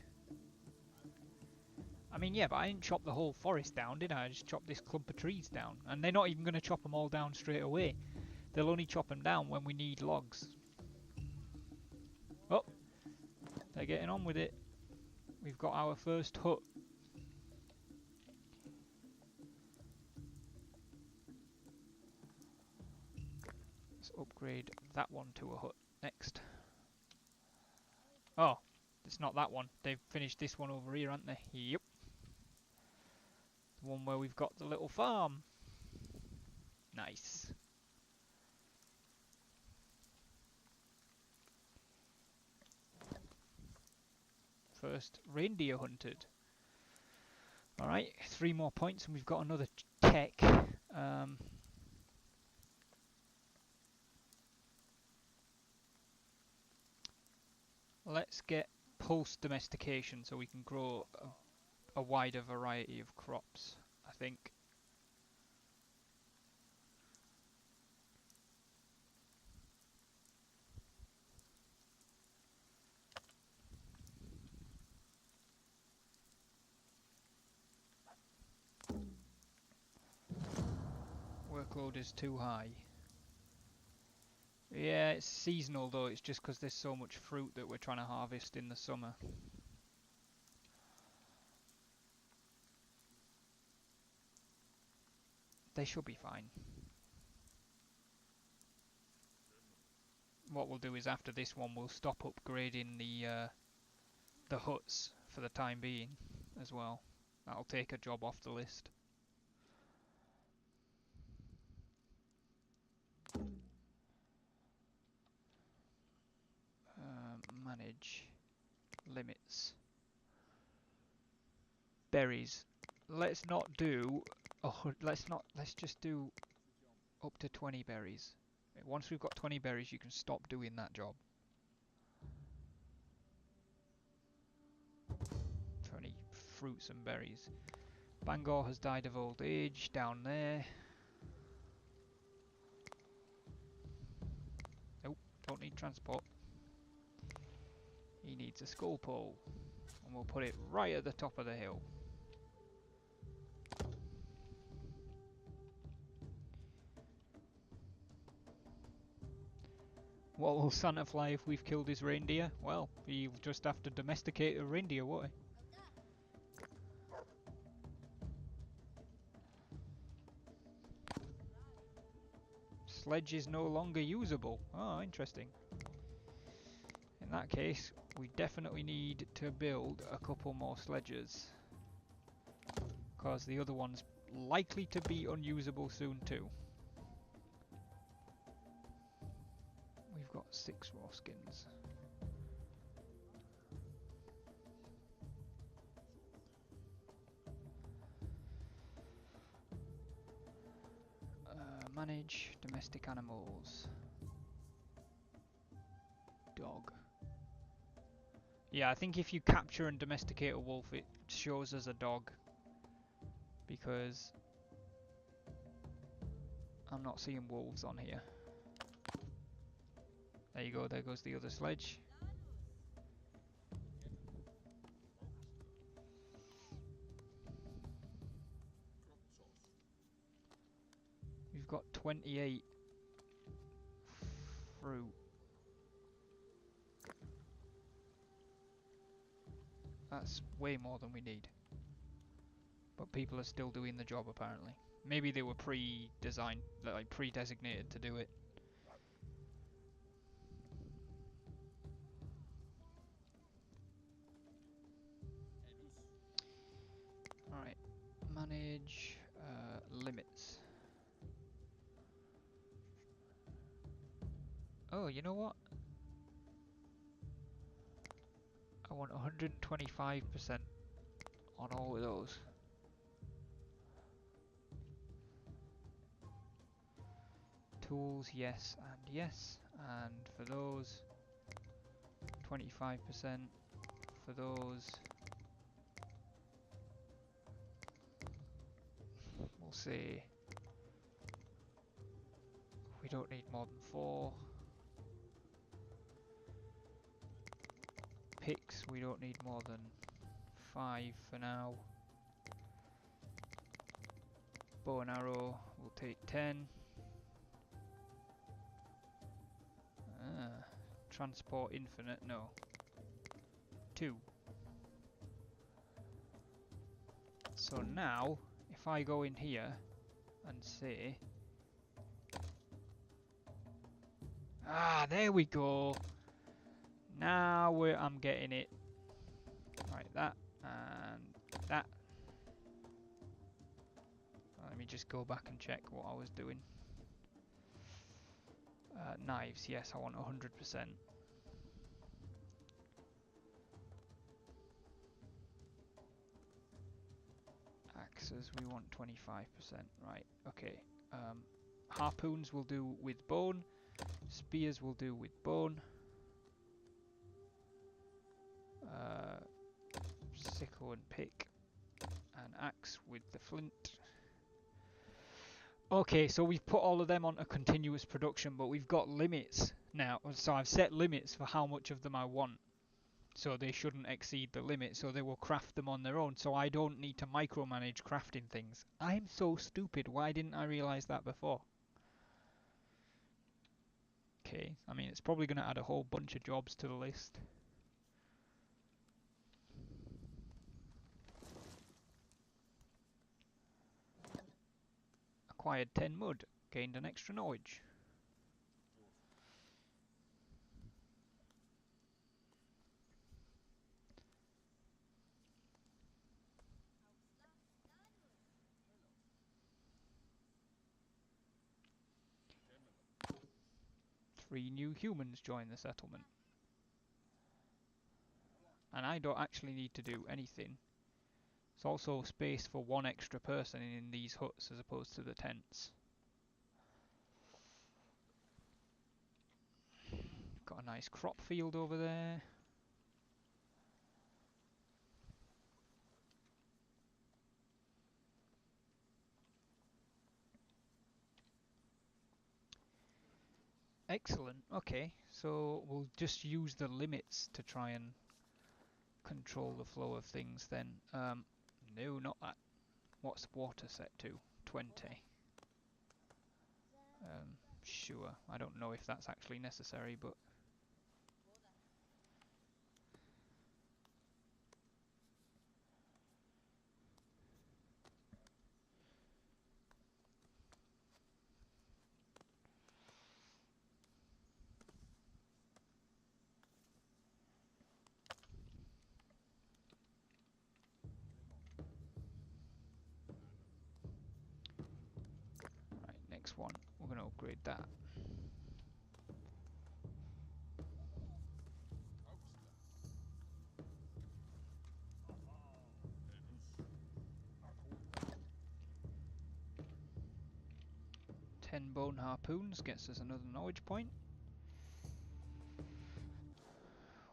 I mean, yeah, but I didn't chop the whole forest down, did I? I just chopped this clump of trees down. And they're not even going to chop them all down straight away. They'll only chop them down when we need logs. Oh, they're getting on with it. We've got our first hut. Let's upgrade that one to a hut next. Oh, it's not that one. They've finished this one over here, haven't they? Yep. The one where we've got the little farm. Nice. First reindeer hunted. Alright, 3 more points and we've got another tech. Let's get post domestication so we can grow a wider variety of crops, I think. Workload is too high. Yeah, it's seasonal though, it's just because there's so much fruit that we're trying to harvest in the summer. They should be fine. What we'll do is after this one we'll stop upgrading the huts for the time being as well. That'll take a job off the list. Manage limits. Berries. Let's not do let's just do up to 20 berries. Once we've got 20 berries you can stop doing that job. 20 fruits and berries. Bangor has died of old age down there. Nope, don't need transport. He needs a skull pole. And we'll put it right at the top of the hill. What will Santa fly if we've killed his reindeer? Well, he'll just have to domesticate a reindeer, won't he? Sledge is no longer usable. Oh, interesting. In that case, we definitely need to build a couple more sledges. Because the other one's likely to be unusable soon too. We've got 6 raw skins. Manage domestic animals. Dog. Yeah, I think if you capture and domesticate a wolf, it shows as a dog. Because I'm not seeing wolves on here. There you go, there goes the other sledge. We've got 28 fruit. That's way more than we need. But people are still doing the job apparently. Maybe they were pre-designed, like pre-designated to do it. Alright, manage limits. Oh, you know what? I want 125% on all of those. Tools, yes and yes. And for those, 25%. For those, we'll say we don't need more than 4. picks, we don't need more than 5 for now. Bow and arrow, we'll take 10. Transport infinite, no. 2. So now, if I go in here and say... Ah, there we go! Now I'm getting it. Right, that and that. Let me just go back and check what I was doing. Knives, yes, I want 100%. Axes, we want 25%. Right, okay. Harpoons will do with bone. Spears will do with bone. Sickle and pick. And axe with the flint. Okay, so we've put all of them onto continuous production, but we've got limits now. So I've set limits for how much of them I want. So they shouldn't exceed the limit, so they will craft them on their own. So I don't need to micromanage crafting things. I'm so stupid. Why didn't I realise that before? Okay, I mean, it's probably going to add a whole bunch of jobs to the list. Acquired 10 mud. Gained an extra knowledge. Three new humans join the settlement. And I don't actually need to do anything. There's also space for one extra person in these huts as opposed to the tents. Got a nice crop field over there. Excellent. Okay, so we'll just use the limits to try and control the flow of things then. No, not that. What's water set to? 20. Sure. I don't know if that's actually necessary, but... Right, next one. We're going to upgrade that. Bone harpoons gets us another knowledge point.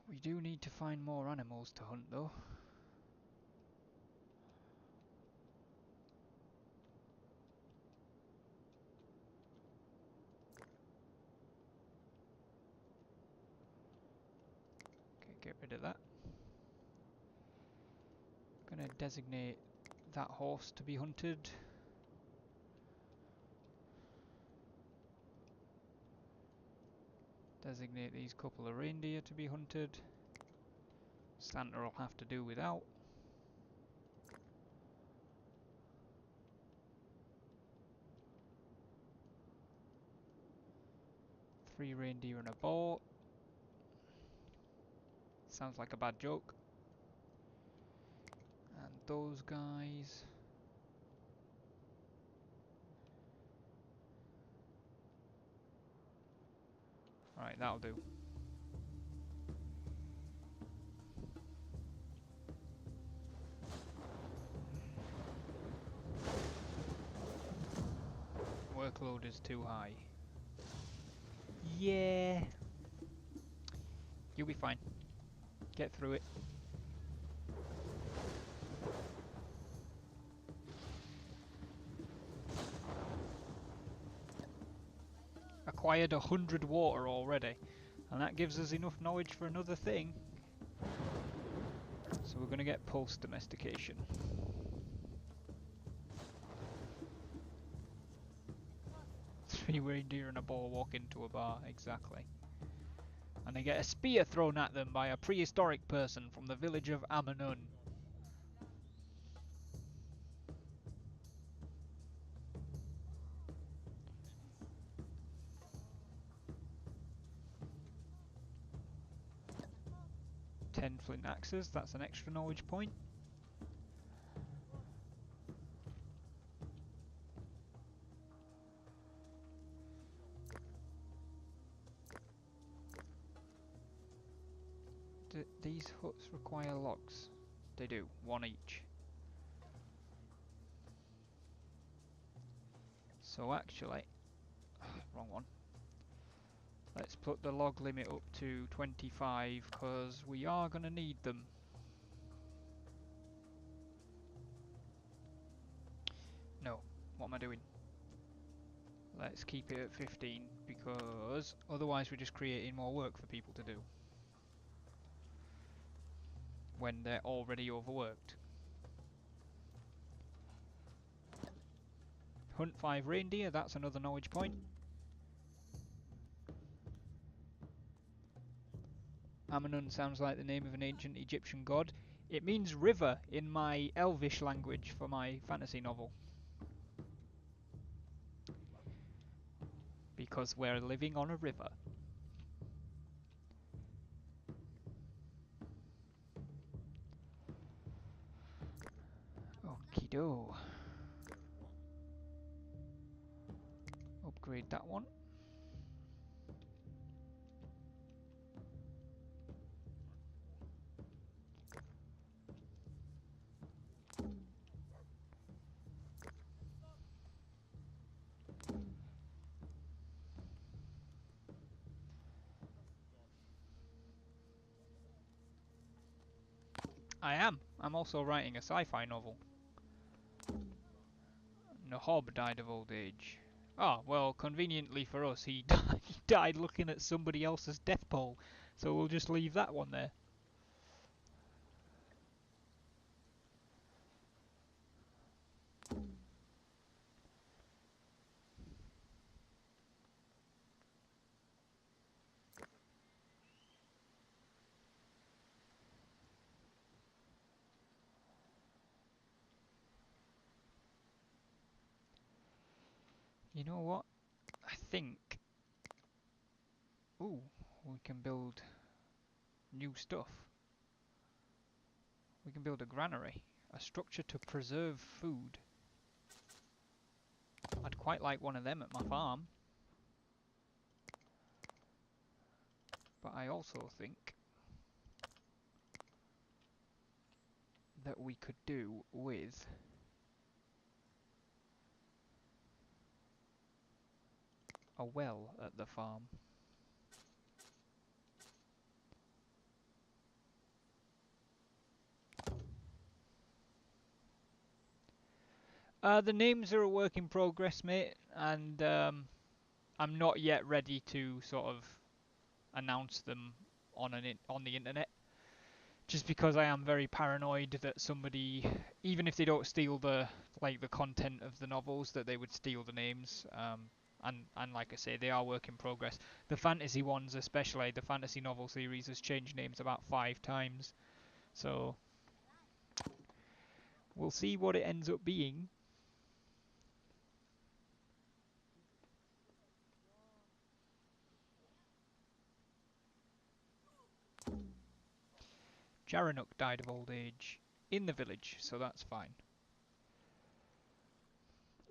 We do need to find more animals to hunt though. Okay, get rid of that. Gonna designate that horse to be hunted. Designate these couple of reindeer to be hunted. Santa will have to do without. Three reindeer and a boar. Sounds like a bad joke. And those guys. Right, that'll do. Workload is too high. Yeah. You'll be fine. Get through it. Acquired 100 water already. And that gives us enough knowledge for another thing. So we're going to get pulse domestication. Three reindeer and a boar walk into a bar, exactly. And they get a spear thrown at them by a prehistoric person from the village of Amanun. Ten flint axes, that's an extra knowledge point. These huts require logs? They do, one each. So actually, wrong one. Let's put the log limit up to 25 because we are going to need them. No, what am I doing? Let's keep it at 15 because otherwise we're just creating more work for people to do when they're already overworked. Hunt 5 reindeer, that's another knowledge point. Amanun sounds like the name of an ancient Egyptian god. It means river in my Elvish language for my fantasy novel. Because we're living on a river. Okie-do. Upgrade that one. I am. I'm also writing a sci-fi novel. Nahob died of old age. Ah, well, conveniently for us, he died looking at somebody else's death pole. So we'll just leave that one there. You know what? I think... Ooh, we can build new stuff. We can build a granary. A structure to preserve food. I'd quite like one of them at my farm. But I also think that we could do with a well at the farm. The names are a work in progress, mate, and I'm not yet ready to sort of announce them on the internet. Just because I am very paranoid that somebody, even if they don't steal the content of the novels, that they would steal the names. And like I say, they are work in progress. The fantasy ones, especially the fantasy novel series, has changed names about 5 times. So we'll see what it ends up being. Jaranuk died of old age in the village, so that's fine.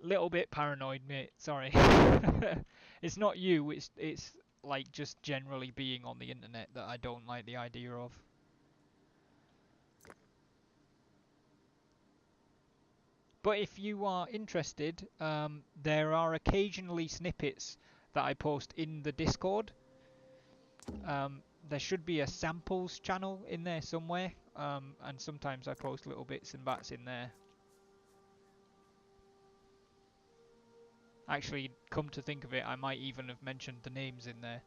Little bit paranoid, mate. Sorry. It's not you. It's like just generally being on the internet that I don't like the idea of. But if you are interested, there are occasionally snippets that I post in the Discord. There should be a samples channel in there somewhere, and sometimes I post little bits and bats in there. Actually, come to think of it, I might even have mentioned the names in there.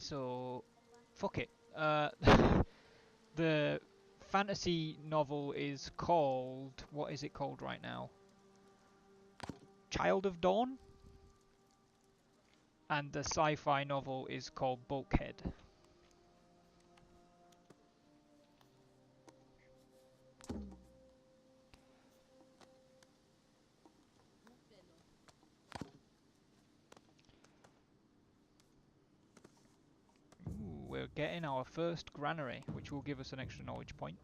So, fuck it. The fantasy novel is called... What is it called right now? Child of Dawn? And the sci-fi novel is called Bulkhead. Ooh, we're getting our first granary, which will give us an extra knowledge point.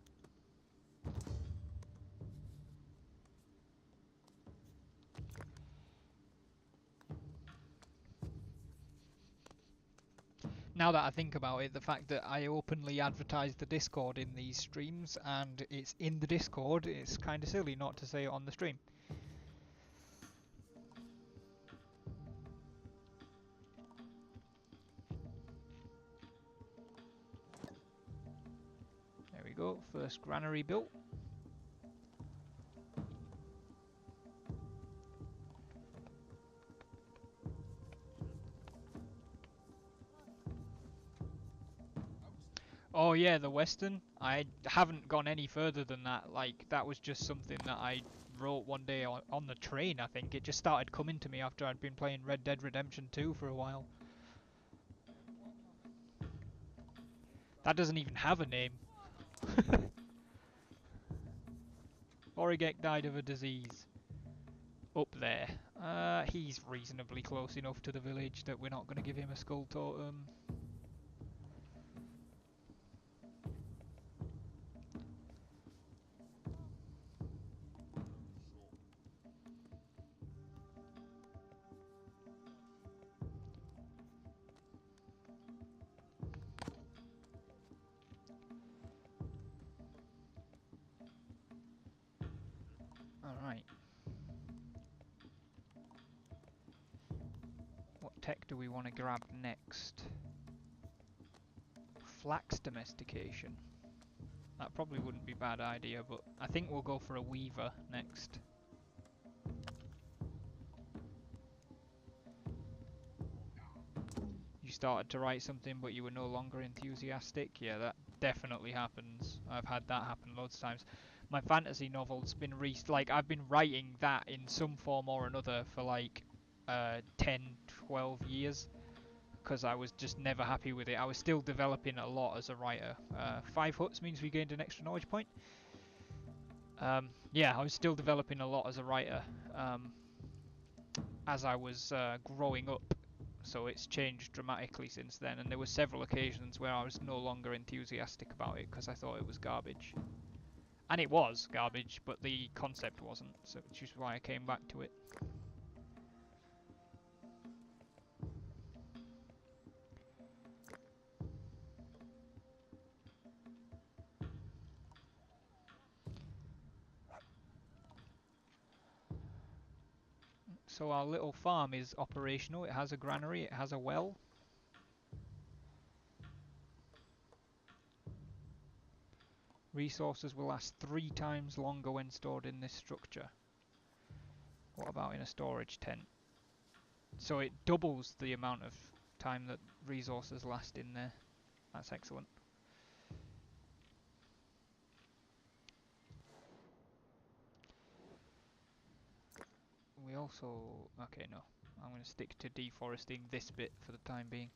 Now that I think about it, the fact that I openly advertise the Discord in these streams and it's in the Discord, it's kind of silly not to say it on the stream. There we go, first granary built. Oh yeah, the Western. I haven't gone any further than that. Like, that was just something that I wrote one day on the train, I think. It just started coming to me after I'd been playing Red Dead Redemption 2 for a while. That doesn't even have a name. Origek died of a disease. Up there. He's reasonably close enough to the village that we're not going to give him a skull totem. Alright. What tech do we want to grab next? Flax domestication. That probably wouldn't be a bad idea, but I think we'll go for a weaver next. You started to write something but you were no longer enthusiastic? Yeah, that definitely happens. I've had that happen loads of times. My fantasy novel's been I've been writing that in some form or another for like 10, 12 years. Because I was just never happy with it. I was still developing a lot as a writer. 5 huts means we gained an extra knowledge point. Yeah, I was still developing a lot as a writer as I was growing up. So it's changed dramatically since then, and there were several occasions where I was no longer enthusiastic about it because I thought it was garbage. And it was garbage, but the concept wasn't, so which is why I came back to it. So our little farm is operational. It has a granary, it has a well. Resources will last 3 times longer when stored in this structure. What about in a storage tent? So it doubles the amount of time that resources last in there. That's excellent. We also... okay, no. I'm going to stick to deforesting this bit for the time being.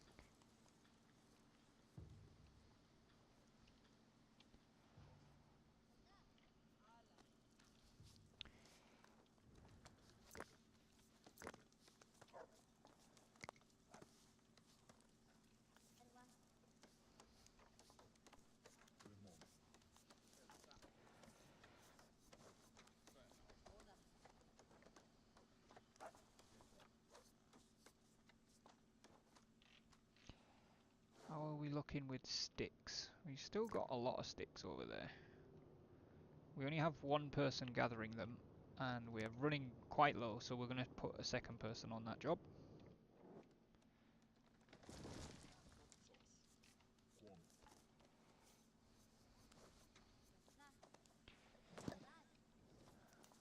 How are we looking with sticks? We've still got a lot of sticks over there. We only have one person gathering them, and we're running quite low, so we're going to put a second person on that job.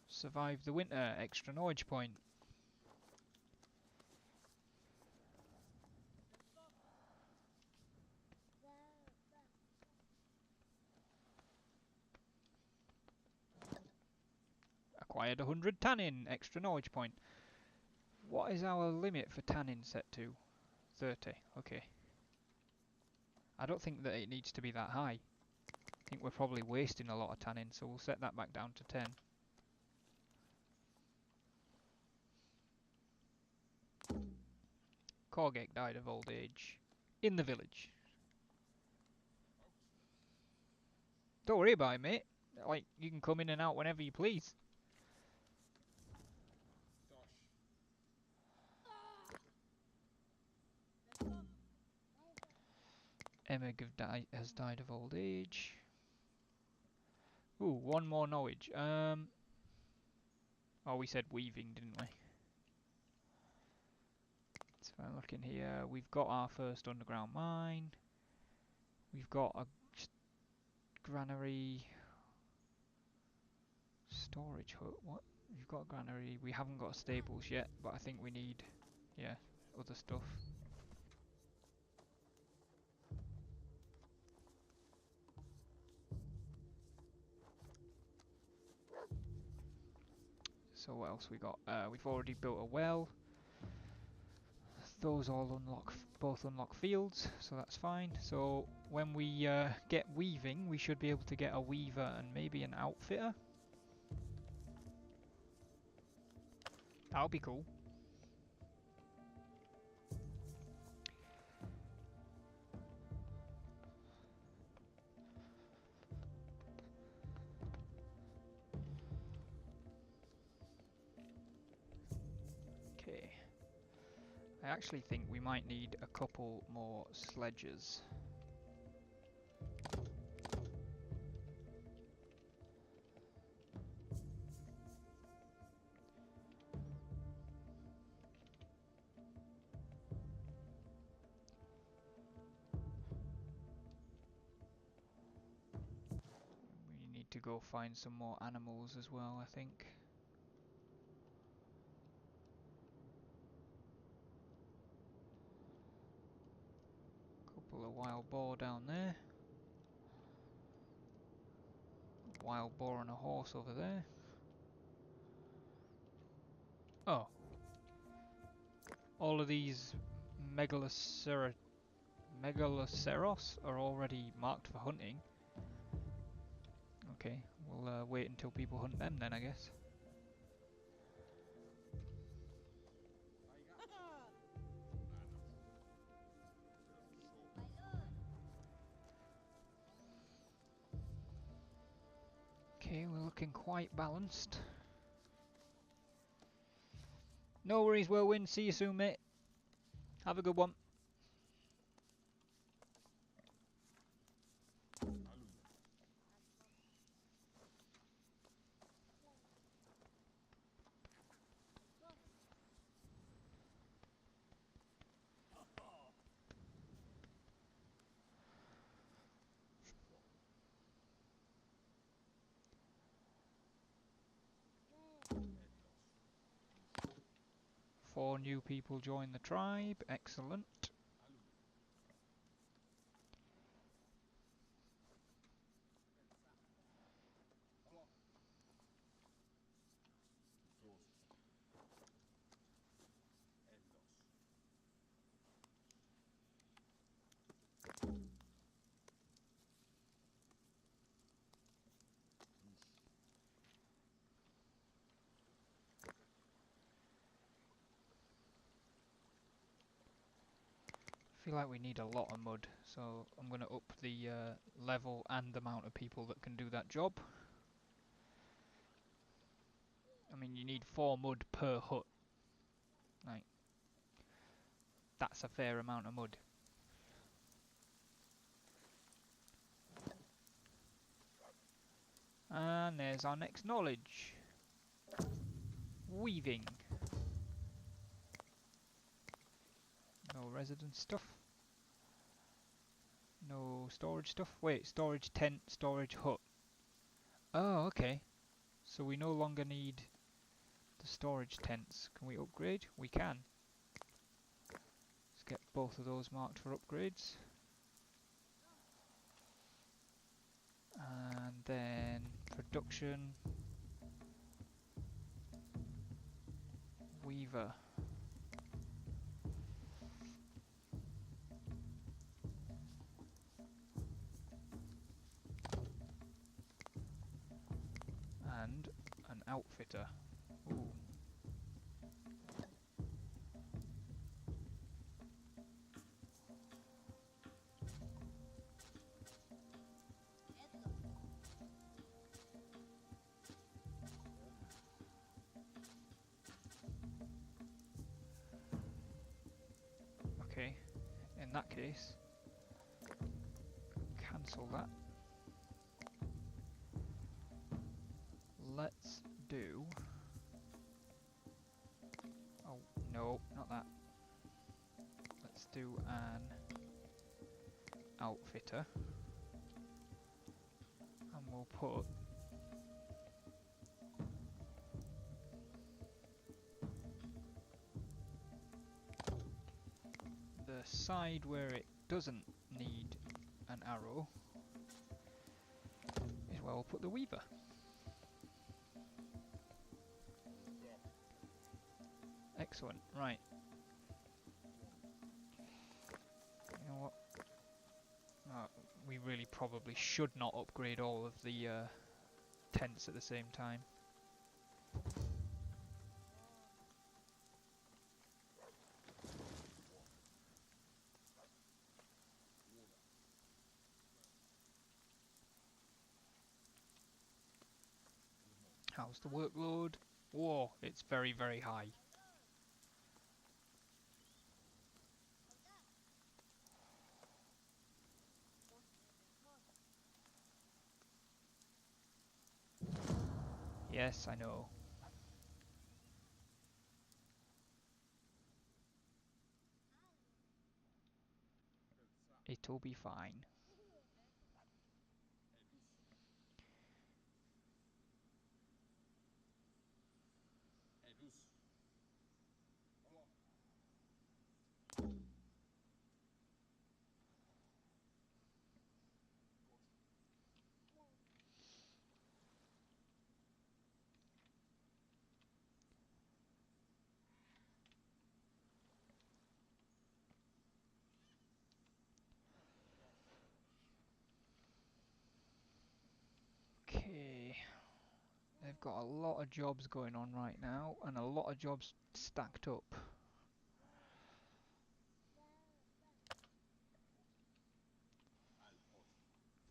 Survive the winter, extra knowledge point. Acquired 100 tannin. Extra knowledge point. What is our limit for tannin set to? 30. Okay. I don't think that it needs to be that high. I think we're probably wasting a lot of tannin, so we'll set that back down to 10. Korgek died of old age. In the village. Don't worry about it, mate. Like, you can come in and out whenever you please. Emig has died of old age. Ooh, one more knowledge. Oh, we said weaving, didn't we? So if I look in here, we've got our first underground mine. We've got a granary. Storage hut. What? We've got a granary. We haven't got stables yet, but I think we need, yeah, other stuff. So what else we got? We've already built a well. Those all both unlock fields, so that's fine. So when we get weaving, we should be able to get a weaver and maybe an outfitter. That'll be cool. Okay. I actually think we might need a couple more sledges. We need to go find some more animals as well, I think. Couple of wild boar down there. Wild boar and a horse over there. Oh. All of these megaloceros are already marked for hunting. Okay, we'll wait until people hunt them then, I guess. Okay, we're looking quite balanced. No worries, Whirlwind. See you soon, mate. Have a good one. Four new people join the tribe. Excellent. I feel like we need a lot of mud, so I'm going to up the level and the amount of people that can do that job. I mean, you need 4 mud per hut. Right. That's a fair amount of mud. And there's our next knowledge. Weaving. No residence stuff. No storage stuff. Wait, storage tent, storage hut. Oh, okay. So we no longer need the storage tents. Can we upgrade? We can. Let's get both of those marked for upgrades. And then production. weaver. And an outfitter. Ooh. Okay, in that case, cancel that. Let's do... Oh, no, not that. Let's do an outfitter. And we'll put the side where it doesn't need an arrow is where we'll put the weaver. Excellent, right. You know what? We really probably should not upgrade all of the tents at the same time. How's the workload? Whoa, it's very, very high. Yes, I know. It'll be fine. Okay. They've got a lot of jobs going on right now, and a lot of jobs stacked up.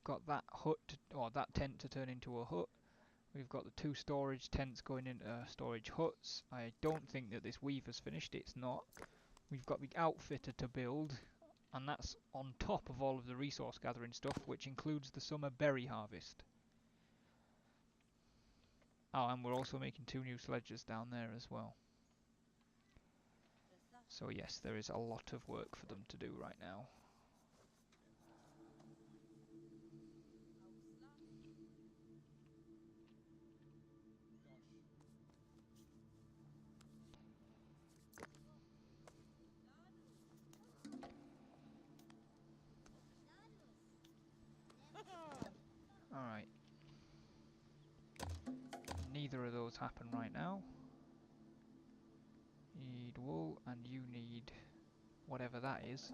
Got that hut, or that tent to turn into a hut. We've got the 2 storage tents going into storage huts. I don't think that this weaver's finished, it's not. We've got the outfitter to build, and that's on top of all of the resource gathering stuff, which includes the summer berry harvest. Oh, and we're also making 2 new sledges down there as well. So yes, there is a lot of work for them to do right now. Alright. Neither of those happen right now. You need wool, and you need whatever that is.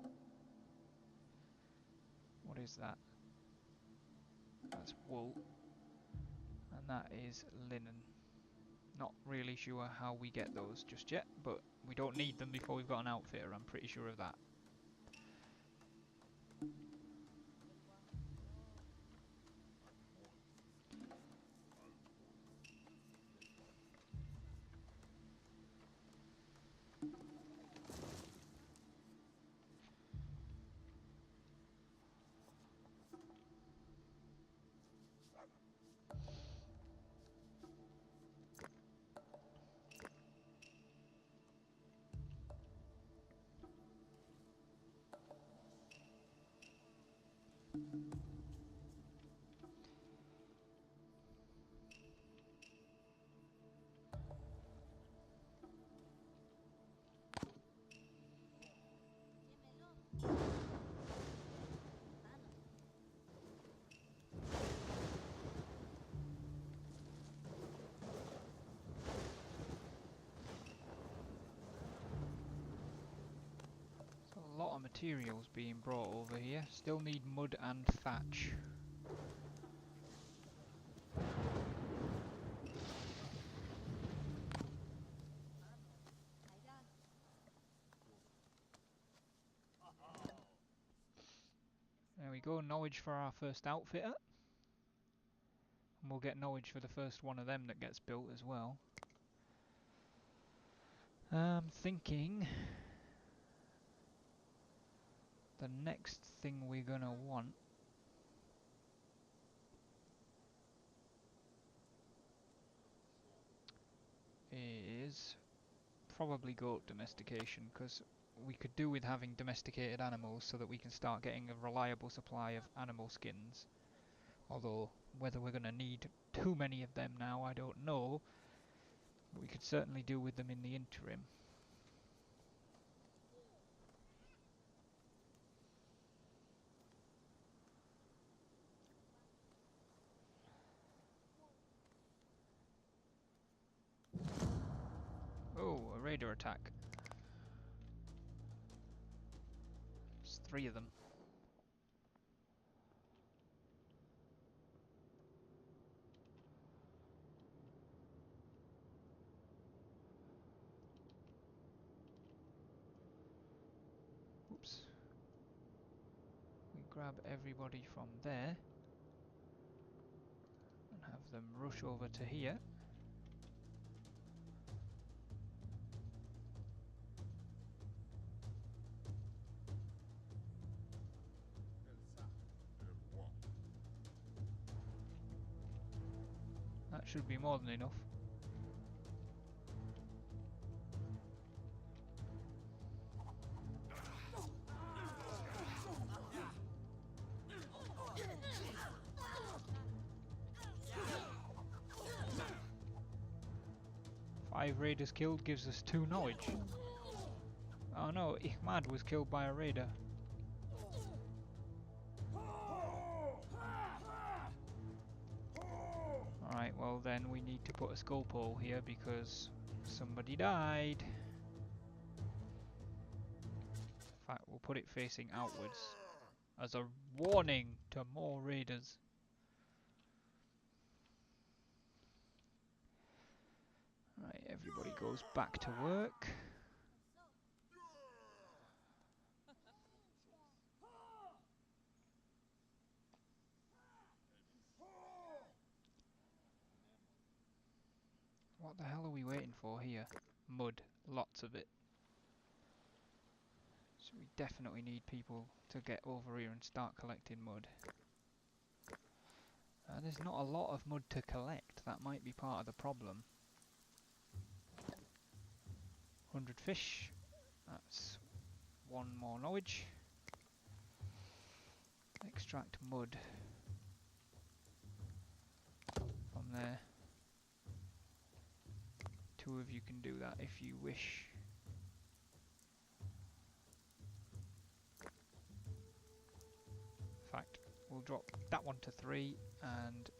What is that? That's wool. And that is linen. Not really sure how we get those just yet, but we don't need them before we've got an outfitter, I'm pretty sure of that. materials being brought over here. Still need mud and thatch. There we go, knowledge for our first outfitter. And we'll get knowledge for the first one of them that gets built as well. I'm thinking the next thing we're gonna want is probably goat domestication, because we could do with having domesticated animals so that we can start getting a reliable supply of animal skins. Although whether we're going to need too many of them now, I don't know. But we could certainly do with them in the interim. Oh, a raider attack. There's 3 of them. Oops. We grab everybody from there and have them rush over to here. That should be more than enough. Five raiders killed gives us 2 knowledge. Oh no, Ihmad was killed by a raider. Alright, well then we need to put a skull pole here because somebody died. In fact, we'll put it facing outwards as a warning to more raiders. Right, everybody goes back to work. What the hell are we waiting for here? Mud. Lots of it. So we definitely need people to get over here and start collecting mud. There's not a lot of mud to collect. That might be part of the problem. 100 fish. That's 1 more knowledge. Extract mud from there. 2 of you can do that if you wish. In fact, we'll drop that one to 3 and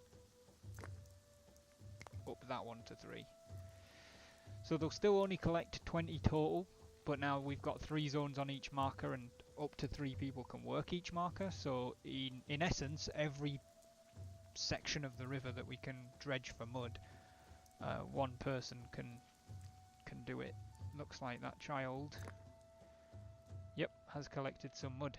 up that one to 3. So they'll still only collect 20 total, but now we've got 3 zones on each marker and up to 3 people can work each marker. So in essence, every section of the river that we can dredge for mud, 1 person can do it. Looks like that child, yep, has collected some mud.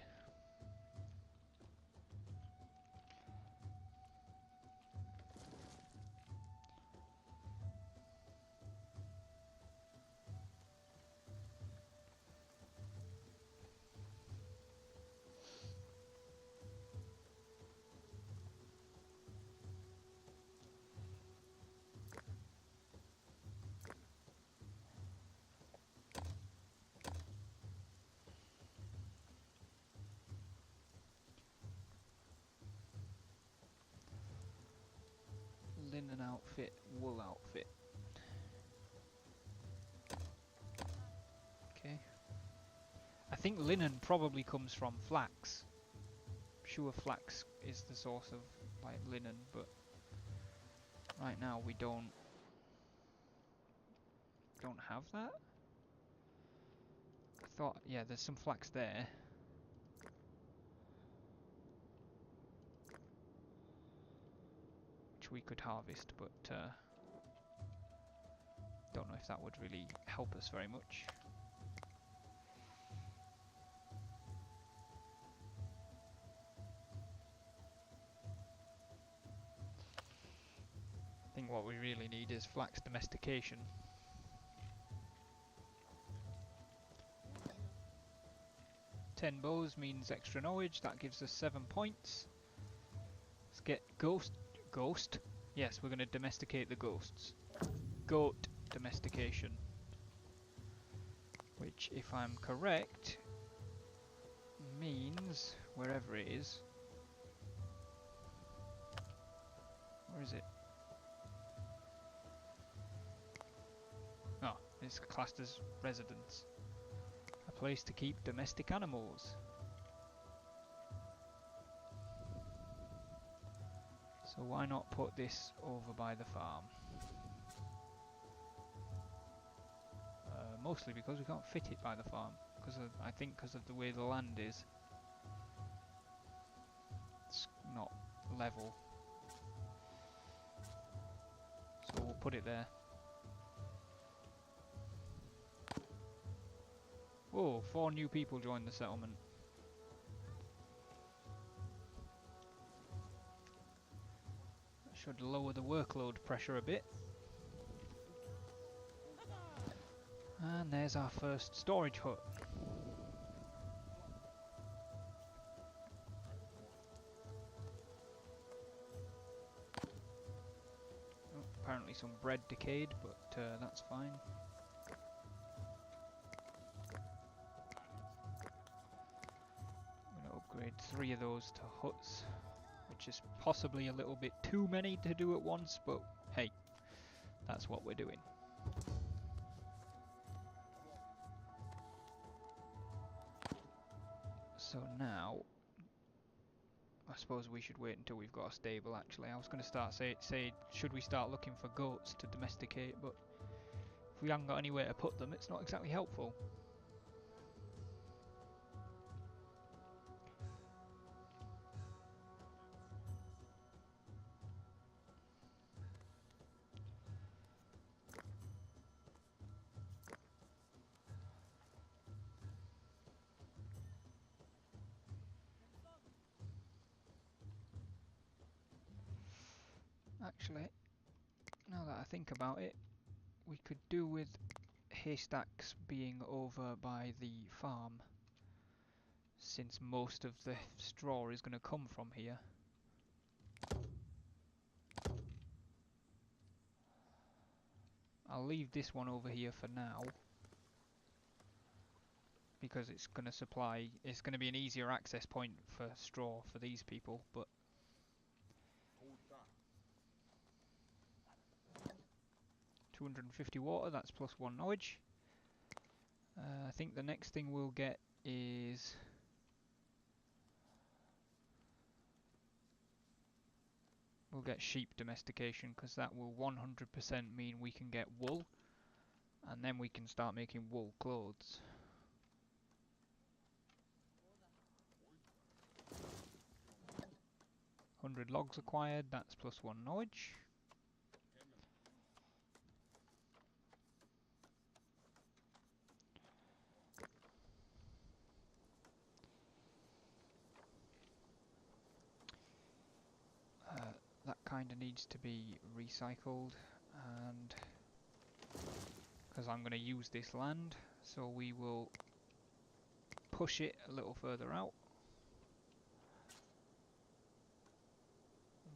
Linen outfit, wool outfit. Okay. I think linen probably comes from flax. I'm sure flax is the source of like linen, but right now we don't have that. I thought, yeah, there's some flax there. which we could harvest, but don't know if that would really help us very much. I think what we really need is flax domestication. Ten bows means extra knowledge, that gives us 7 points. Let's get ghost? Yes, we're going to domesticate the ghosts. Goat domestication. Which, if I'm correct, means, wherever it is... Where is it? Oh, it's classed as residence. A place to keep domestic animals. So why not put this over by the farm? Mostly because we can't fit it by the farm. I think because of the way the land is. It's not level. So we'll put it there. Whoa, 4 new people joined the settlement. That should lower the workload pressure a bit. And there's our first storage hut. Oh, apparently some bread decayed, but that's fine. I'm going to upgrade 3 of those to huts, which is possibly a little bit too many to do at once, but hey, that's what we're doing. So now, I suppose we should wait until we've got a stable actually. I was going to start say should we start looking for goats to domesticate, but if we haven't got anywhere to put them, it's not exactly helpful. Actually, now that I think about it, we could do with haystacks being over by the farm, since most of the straw is going to come from here. I'll leave this one over here for now, because it's going to supply, it's going to be an easier access point for straw for these people, but 250 water, that's plus 1 knowledge. I think the next thing we'll get is we'll get sheep domestication, because that will 100% mean we can get wool, and then we can start making wool clothes. 100 logs acquired, that's plus 1 knowledge. That kind of needs to be recycled, and because I'm going to use this land, so we will push it a little further out.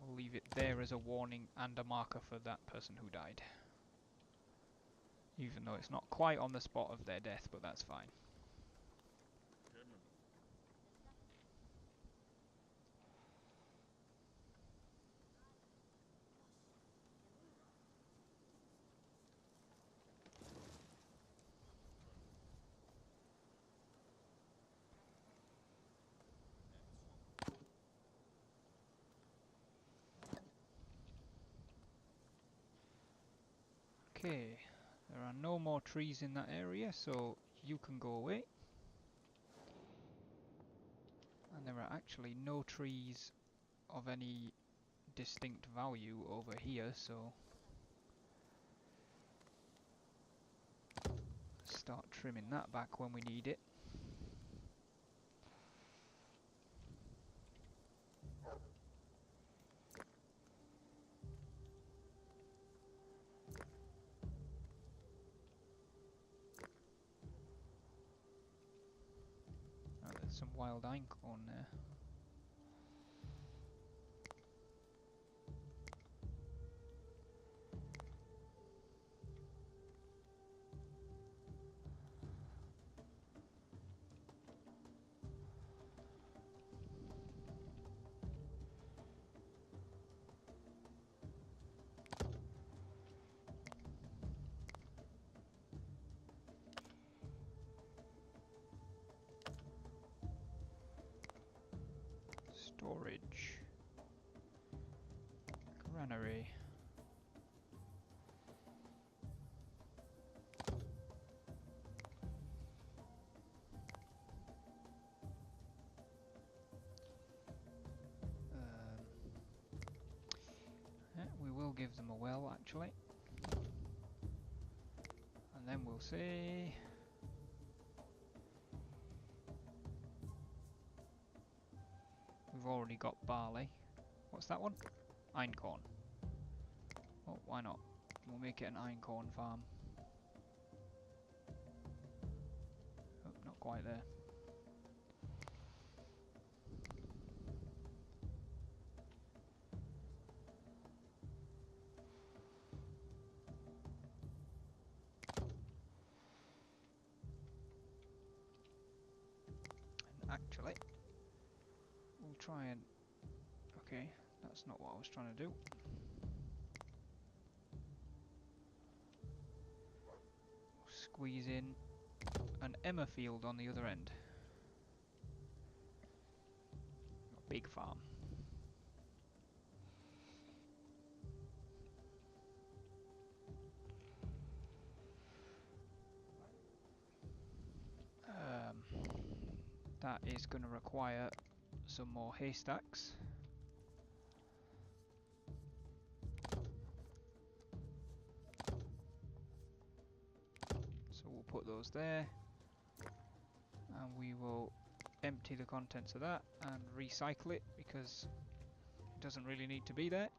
We'll leave it there as a warning and a marker for that person who died. Even though it's not quite on the spot of their death, but that's fine. Okay, there are no more trees in that area, so you can go away. And there are actually no trees of any distinct value over here, so start trimming that back when we need it. Oh, there's some wild einkorn there. Storage. Granary. Yeah, we will give them a well, actually. And then we'll see. We've already got barley. What's that one? Einkorn. Oh, why not? We'll make it an einkorn farm. Oh, not quite there. And actually, we'll try and... Okay, that's not what I was trying to do. Squeeze in an emmer field on the other end. A big farm. That is going to require some more haystacks. So we'll put those there. And we will empty the contents of that and recycle it because it doesn't really need to be there.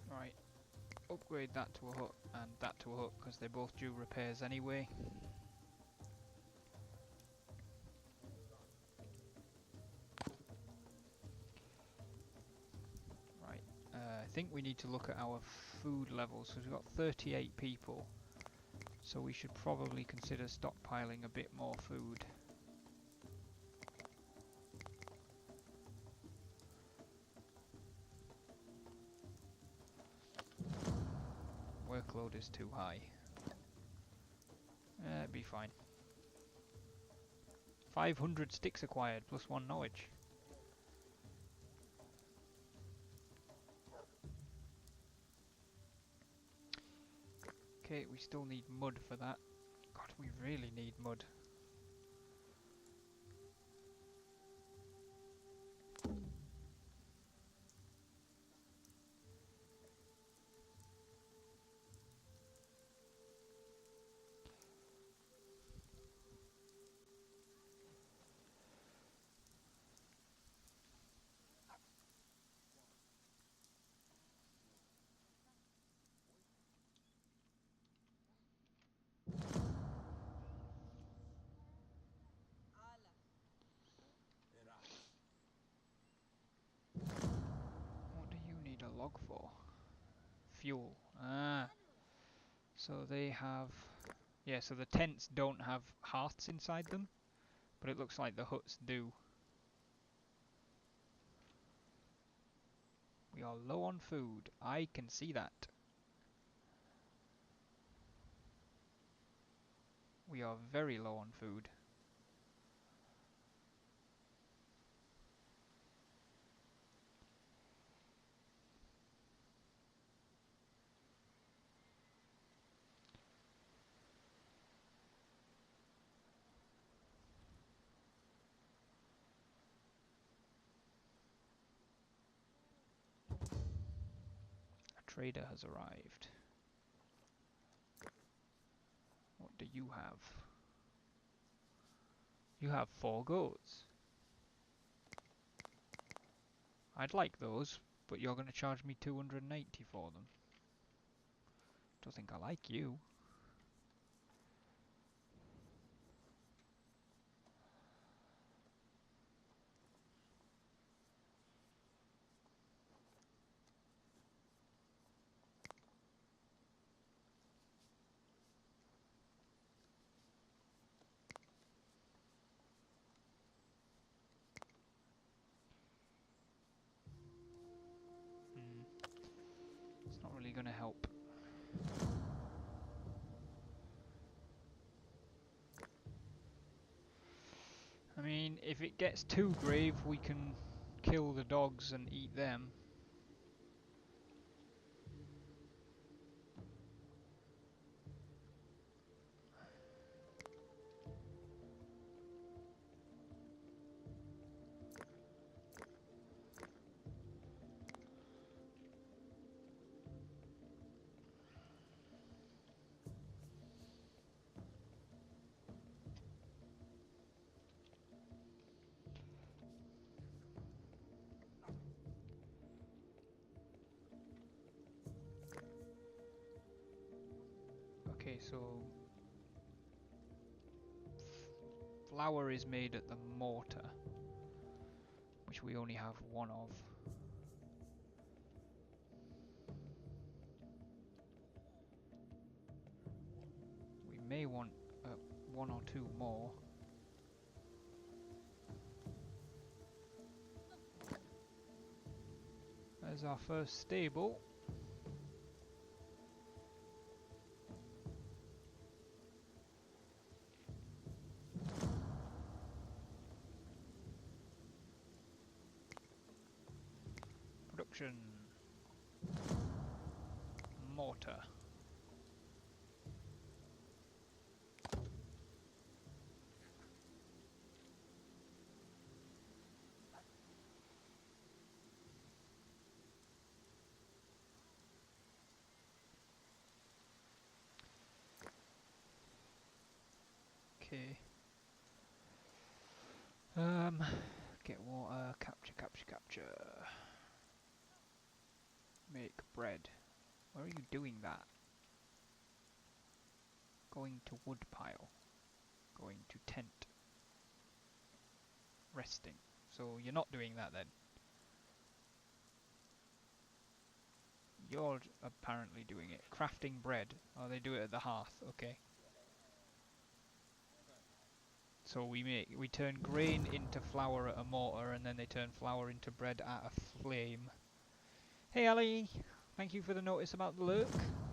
Right, upgrade that to a hut and that to a hut because they both do repairs anyway. Right, I think we need to look at our food levels because we've got 38 people, so we should probably consider stockpiling a bit more food. Workload is too high. It'd be fine. 500 sticks acquired plus 1 knowledge. Okay, we still need mud for that. God, we really need mud. What do you need a log for? Fuel. Ah. So they have... Yeah, so the tents don't have hearths inside them, but it looks like the huts do. We are low on food. I can see that. We are very low on food. trader has arrived. What do you have? You have 4 goats. I'd like those, but you're going to charge me 280 for them. Don't think I like you. It's not really going to help. I mean, if it gets too grave, we can kill the dogs and eat them. Okay, so flour is made at the mortar, which we only have 1 of. We may want 1 or 2 more. There's our first stable. Production. Mortar. Okay. Get water, capture. Make bread. Where are you doing that? Going to wood pile. Going to tent. Resting. So you're not doing that then? You're apparently doing it. Crafting bread. Oh, they do it at the hearth. Okay. So we turn grain into flour at a mortar, and then they turn flour into bread at a flame. Hey Ali, thank you for the notice about the lurk.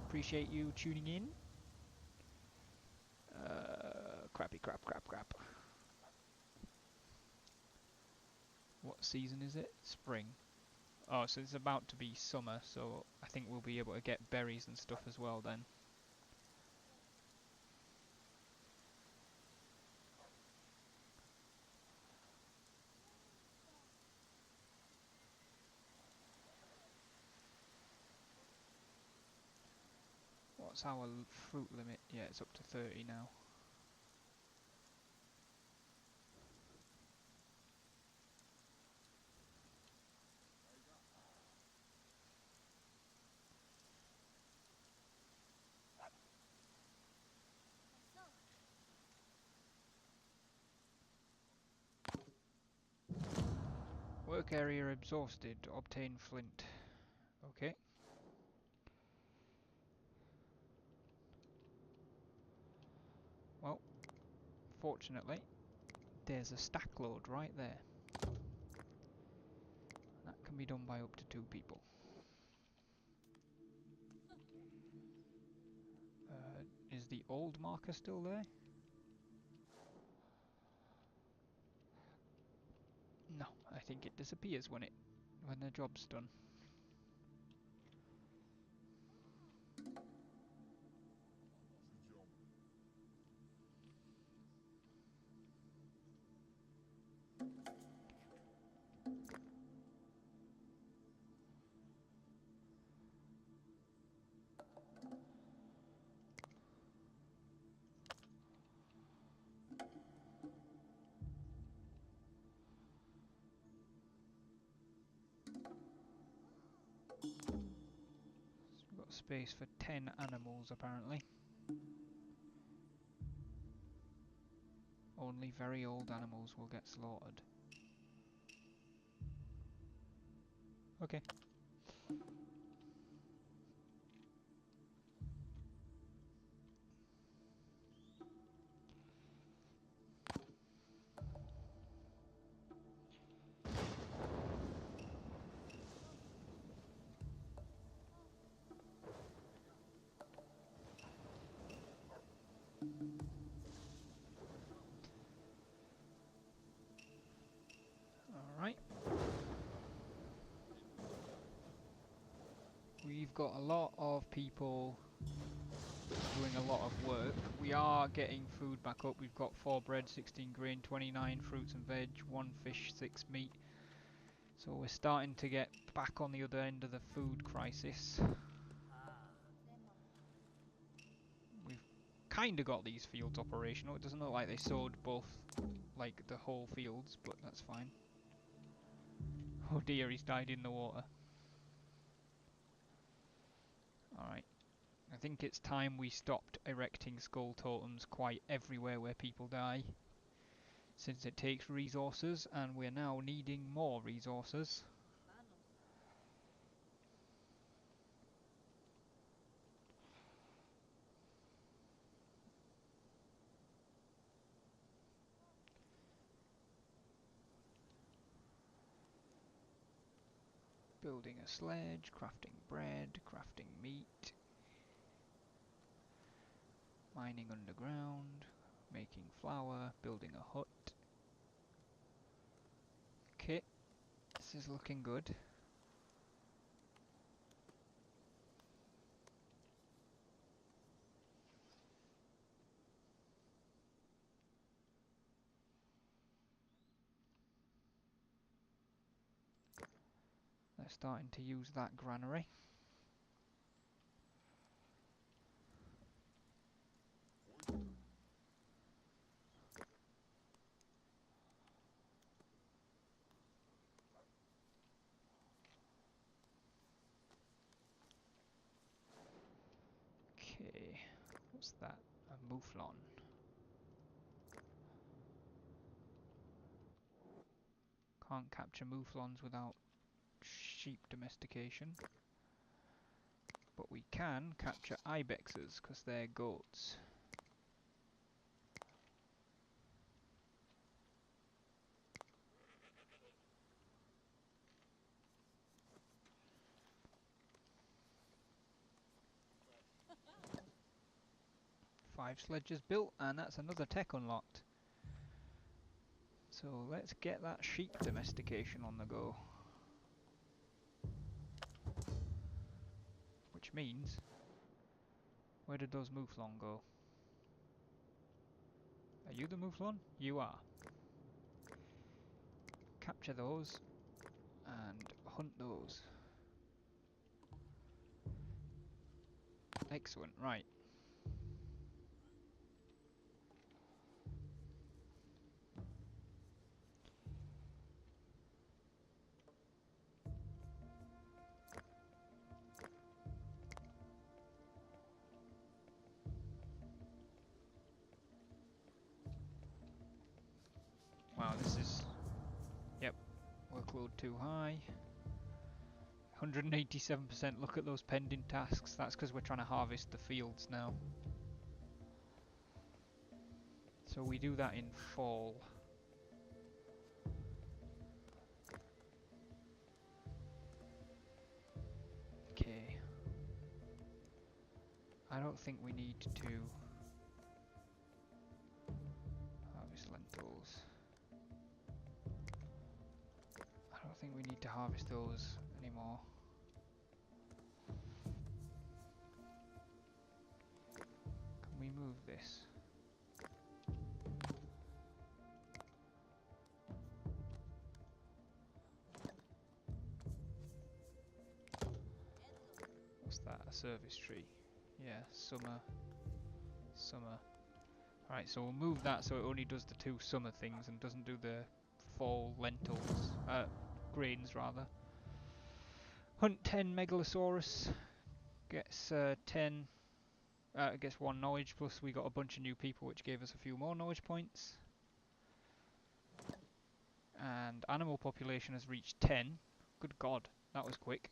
Appreciate you tuning in. Crap. What season is it? Spring. Oh, so it's about to be summer, so I think we'll be able to get berries and stuff as well then. What's our fruit limit? Yeah, it's up to 30 now. Work area exhausted. Obtain flint. Okay. Well, fortunately, there's a stack load right there. That can be done by up to 2 people. Is the old marker still there? No, I think it disappears when the job's done. space for 10 animals apparently. Only very old animals will get slaughtered. Okay. Alright. We've got a lot of people doing a lot of work. We are getting food back up. We've got 4 bread, 16 grain, 29 fruits and veg, 1 fish, 6 meat. So we're starting to get back on the other end of the food crisis. We've kind of got these fields operational. It doesn't look like they sowed both, like the whole fields, but that's fine. Oh dear, he's died in the water. Alright. I think it's time we stopped erecting skull totems quite everywhere where people die, since it takes resources and we're now needing more resources. Building a sledge, crafting bread, crafting meat, mining underground, making flour, building a hut. Okay, this is looking good. They're starting to use that granary. Okay, what's that? A mouflon. Can't capture mouflons without sheep domestication. But we can capture ibexes, because they're goats. Five sledges built, and that's another tech unlocked. So let's get that sheep domestication on the go. Which means, where did those mouflon go? Are you the mouflon? You are. Capture those and hunt those. Excellent, right. Wow, this is... Yep, workload too high. 187%, look at those pending tasks. That's because we're trying to harvest the fields now. So we do that in fall. Okay. I don't think we need to harvest lentils. I don't think we need to harvest those anymore. Can we move this? What's that? A service tree. Yeah, summer. Summer. Alright, so we'll move that so it only does the 2 summer things and doesn't do the fall lentils. Grains rather. Hunt 10 Megalosaurus. Gets 10. Gets 1 knowledge, plus we got a bunch of new people which gave us a few more knowledge points. And animal population has reached 10. Good god, that was quick.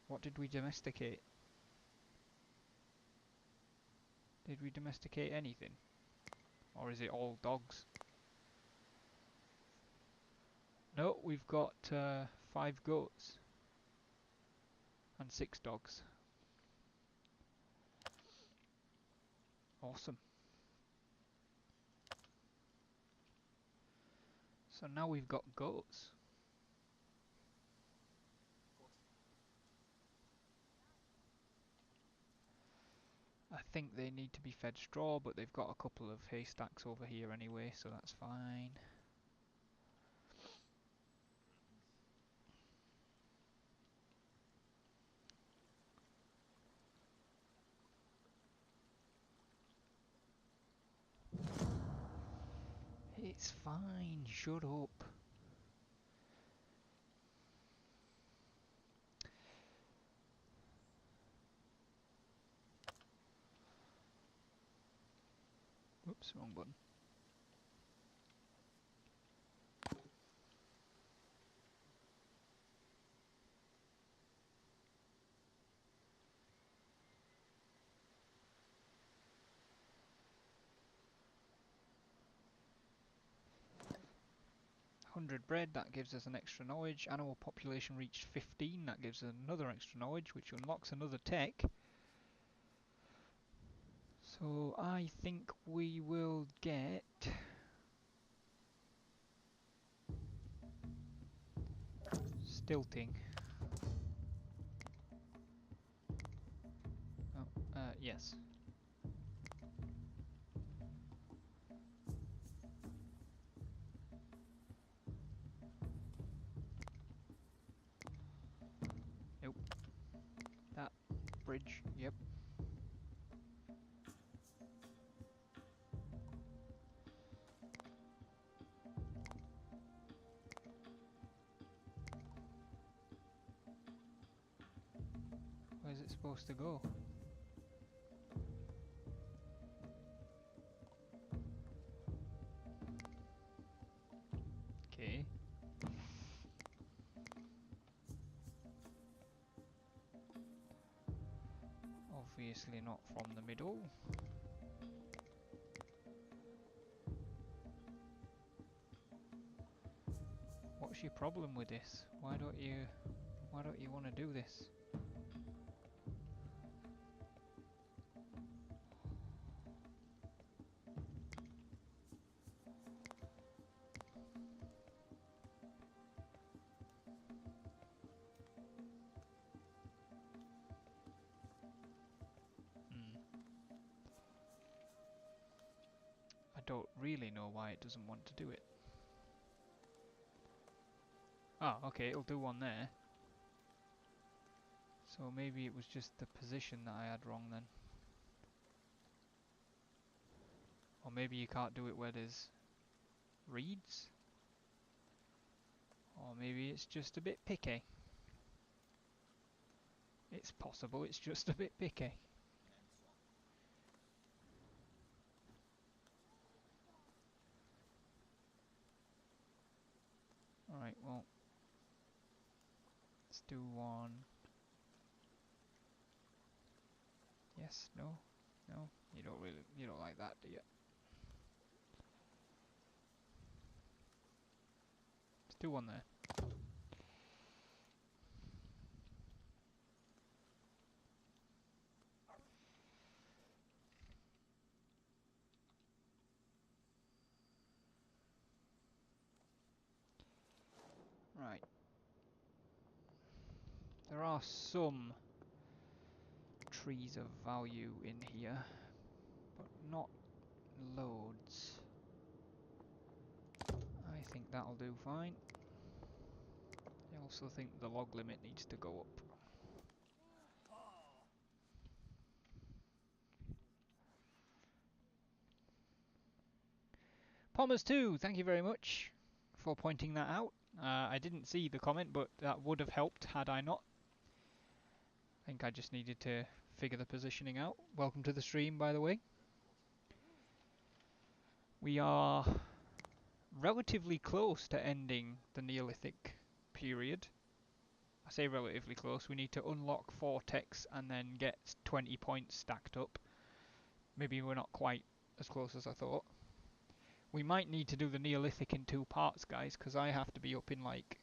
What did we domesticate? Did we domesticate anything? Or is it all dogs? No, we've got 5 goats. And 6 dogs. Awesome. So now we've got goats. I think they need to be fed straw, but they've got a couple of haystacks over here anyway, so that's fine. It's fine, shut up. Whoops, wrong button. $100 bread, that gives us an extra knowledge. Animal population reached 15, that gives us another extra knowledge, which unlocks another tech. So I think we will get... stilting. Oh, yes. Nope. That bridge, yep. Where's it supposed to go? Okay. Obviously not from the middle. What's your problem with this? Why don't you want to do this? I don't really know why it doesn't want to do it. Oh, okay, it'll do one there. So maybe it was just the position that I had wrong then. Or maybe you can't do it where there's reeds? Or maybe it's just a bit picky. It's possible it's just a bit picky. Alright, well, let's do one. Yes, no, no, you don't like that, do you? Let's do one there. Right. There are some trees of value in here, but not loads. I think that'll do fine. I also think the log limit needs to go up. Pommers2, thank you very much for pointing that out. I didn't see the comment, but that would have helped had I not. I think I just needed to figure the positioning out. Welcome to the stream, by the way. We are relatively close to ending the Neolithic period. I say relatively close. We need to unlock 4 techs and then get 20 points stacked up. Maybe we're not quite as close as I thought. We might need to do the Neolithic in 2 parts, guys, because I have to be up in like,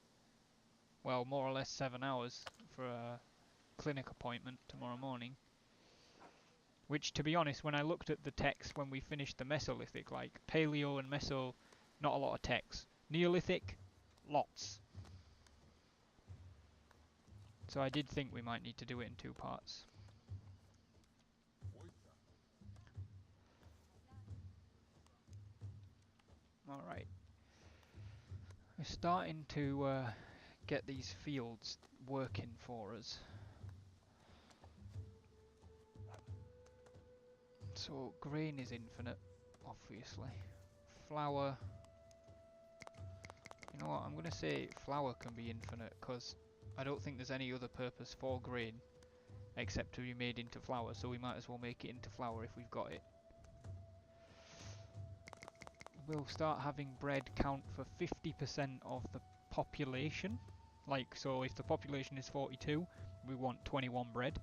well, more or less 7 hours for a clinic appointment tomorrow morning. Which, to be honest, when I looked at the techs when we finished the Mesolithic, like Paleo and Meso, not a lot of techs. Neolithic, lots. So I did think we might need to do it in 2 parts. Alright. We're starting to get these fields working for us. So grain is infinite, obviously. Flour. You know what, I'm going to say flour can be infinite because I don't think there's any other purpose for grain except to be made into flour, so we might as well make it into flour if we've got it. We'll start having bread count for 50% of the population. Like, so if the population is 42, we want 21 bread.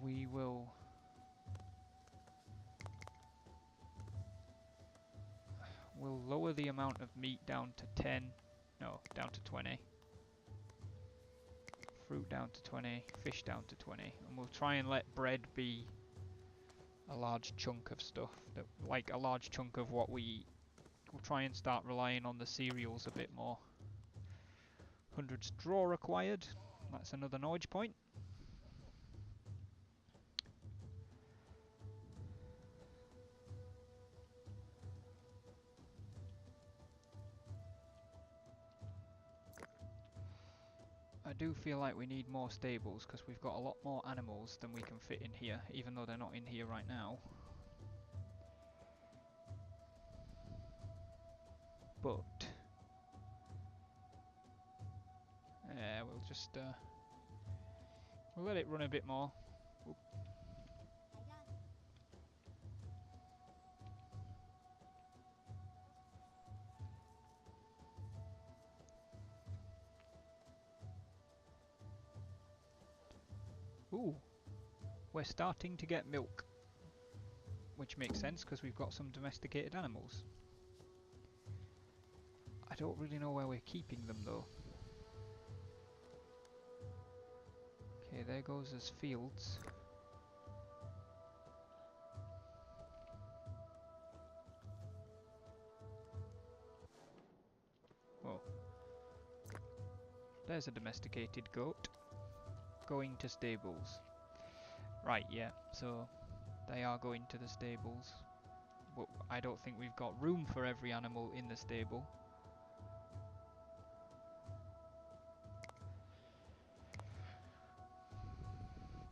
We will... We'll lower the amount of meat down to 10. No, down to 20. Fruit down to 20. Fish down to 20. And we'll try and let bread be a large chunk of stuff. Like a large chunk of what we eat. We'll try and start relying on the cereals a bit more. 100 straw required. That's another knowledge point. I do feel like we need more stables because we've got a lot more animals than we can fit in here, even though they're not in here right now. But yeah, we'll just we'll let it run a bit more. Oop. Ooh, we're starting to get milk, which makes sense because we've got some domesticated animals. I don't really know where we're keeping them though. Okay, there goes his fields. Whoa. There's a domesticated goat. Going to stables. Right, yeah, so they are going to the stables. But I don't think we've got room for every animal in the stable.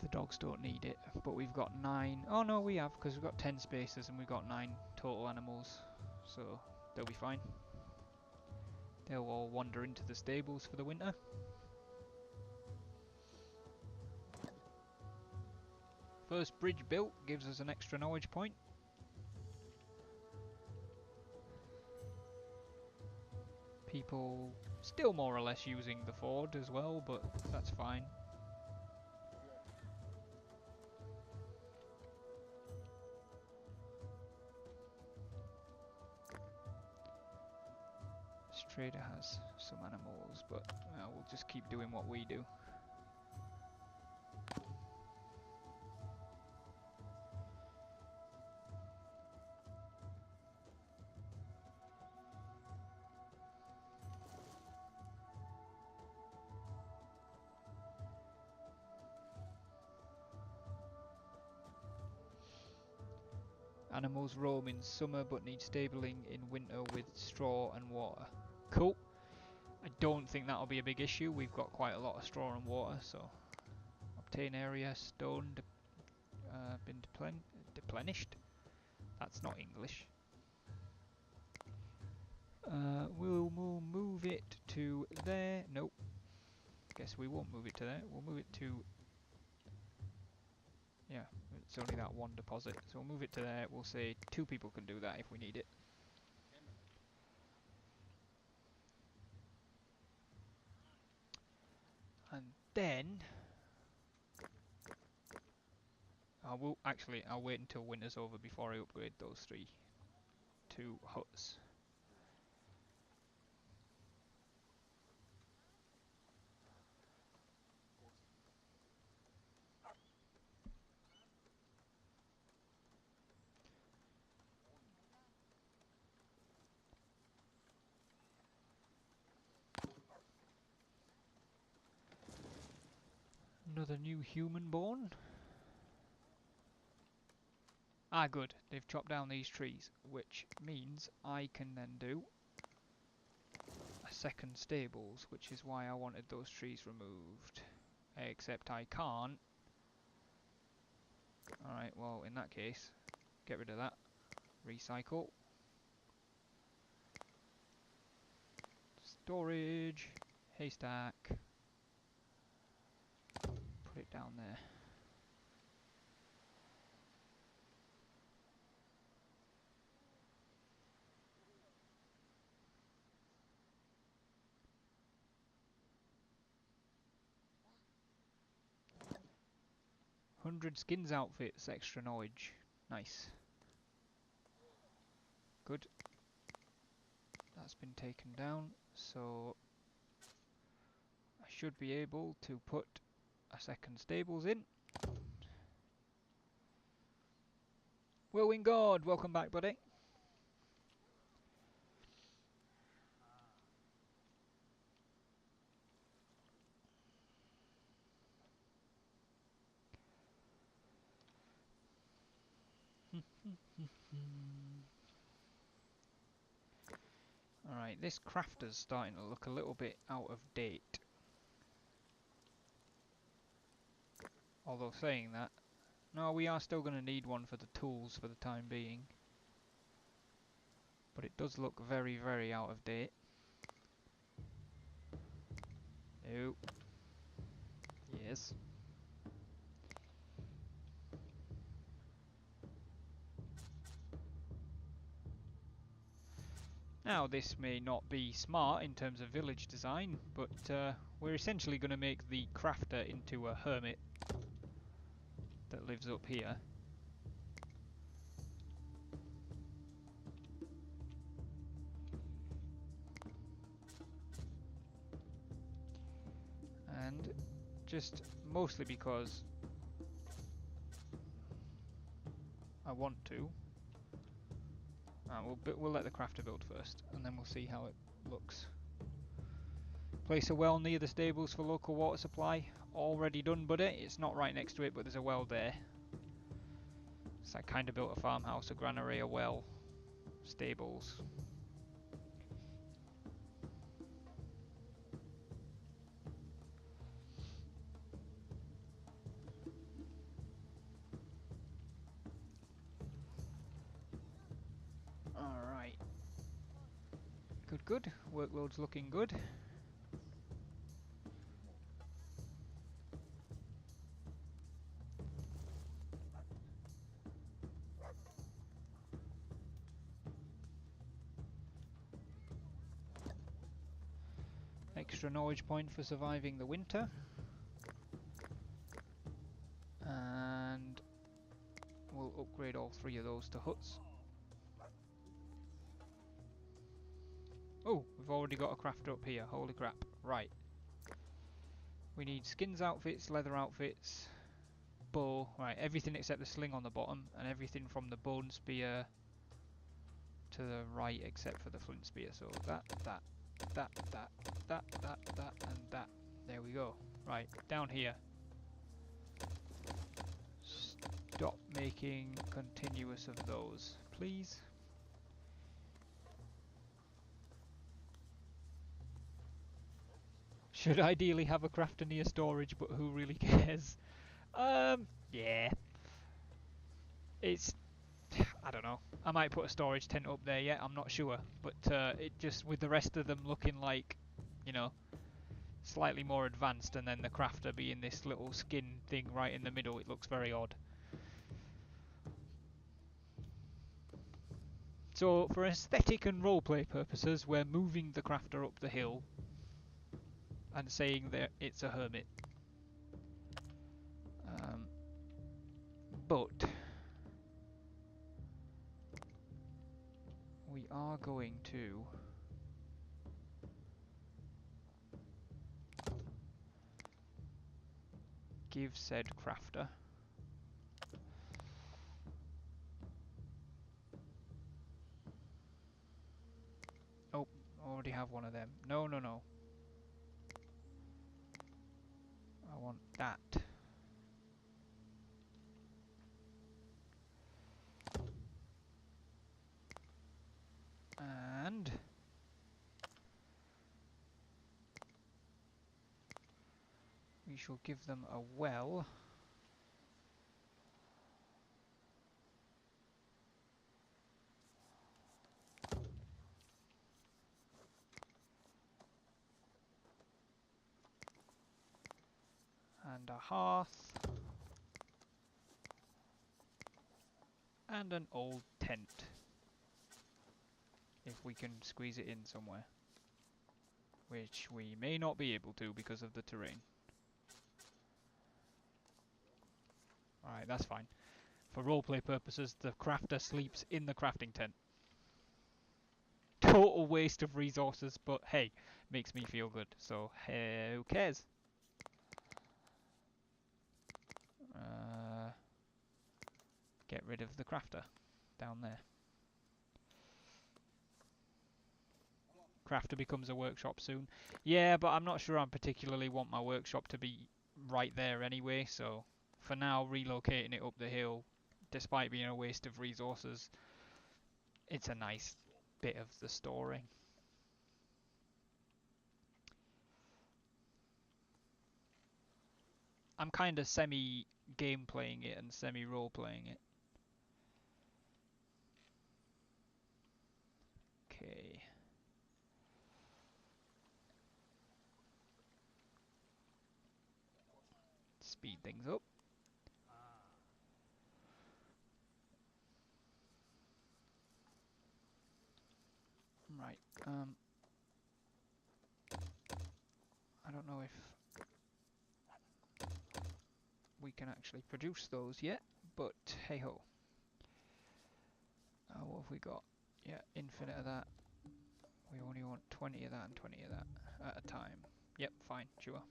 The dogs don't need it, but we've got 9. Oh no, we have, because we've got 10 spaces and we've got 9 total animals. So they'll be fine. They'll all wander into the stables for the winter. First bridge built gives us an extra knowledge point. People still more or less using the ford as well, but that's fine. This trader has some animals, but we'll just keep doing what we do. Animals roam in summer but need stabling in winter with straw and water. Cool. I don't think that'll be a big issue. We've got quite a lot of straw and water, so... Obtain area, stone, been deplenished? That's not English. We'll move it to there. Nope. guess we won't move it to there. We'll move it to... Yeah, it's only that one deposit. So we'll move it to there. We'll say 2 people can do that if we need it. And then... I'll wait until winter's over before I upgrade those 3 to huts. Another new human born. Ah, good. They've chopped down these trees, which means I can then do a second stables, which is why I wanted those trees removed. Except I can't. Alright, well, in that case, get rid of that. Recycle. Storage. Haystack. Put it down there. "100 skins outfits, extra knowledge." Nice. Good. That's been taken down, so I should be able to put a second stables in. Will Wingard, welcome back, buddy. Alright, this crafter's starting to look a little bit out of date. Although saying that, no, we are still going to need one for the tools for the time being. But it does look very, very out of date. No. Yes. Now, this may not be smart in terms of village design, but we're essentially going to make the crafter into a hermit that lives up here. And just mostly because I want to. We'll let the crafter build first, and then we'll see how it looks. Place a well near the stables for local water supply. Already done, buddy. It's not right next to it, but there's a well there. So I kind of built a farmhouse, a granary, a well, stables. Alright. Good, good. Workload's looking good. Extra knowledge point for surviving the winter. And we'll upgrade all 3 of those to huts. Oh, we've already got a crafter up here. Holy crap. Right. We need skins outfits, leather outfits, bow. Right, everything except the sling on the bottom, and everything from the bone spear to the right except for the flint spear. So that, and that. There we go. Right, down here. Stop making continuous of those, please. Should ideally have a crafter near storage, but who really cares? Yeah. It's... I don't know. I might put a storage tent up there, yeah, I'm not sure. But it just, with the rest of them looking like, you know, slightly more advanced, and then the crafter being this little skin thing right in the middle. It looks very odd. So for aesthetic and roleplay purposes, we're moving the crafter up the hill and saying that it's a hermit. But we are going to give said crafter oh, already have one of them. No, no, no. I want that. And we shall give them a well. And a hearth. And an old tent. If we can squeeze it in somewhere. Which we may not be able to because of the terrain. Alright, that's fine. For roleplay purposes, the crafter sleeps in the crafting tent. Total waste of resources, but hey, makes me feel good, so who cares? Get rid of the crafter down there. Crafter becomes a workshop soon. Yeah, but I'm not sure I particularly want my workshop to be right there anyway, so for now, relocating it up the hill, despite being a waste of resources, it's a nice bit of the story. I'm kind of semi-game playing it and semi-role playing it. Okay. Speed things up. Right. I don't know if we can actually produce those yet, but hey ho. What have we got? Yeah, infinite of that. We only want 20 of that and 20 of that at a time. Yep, fine, sure.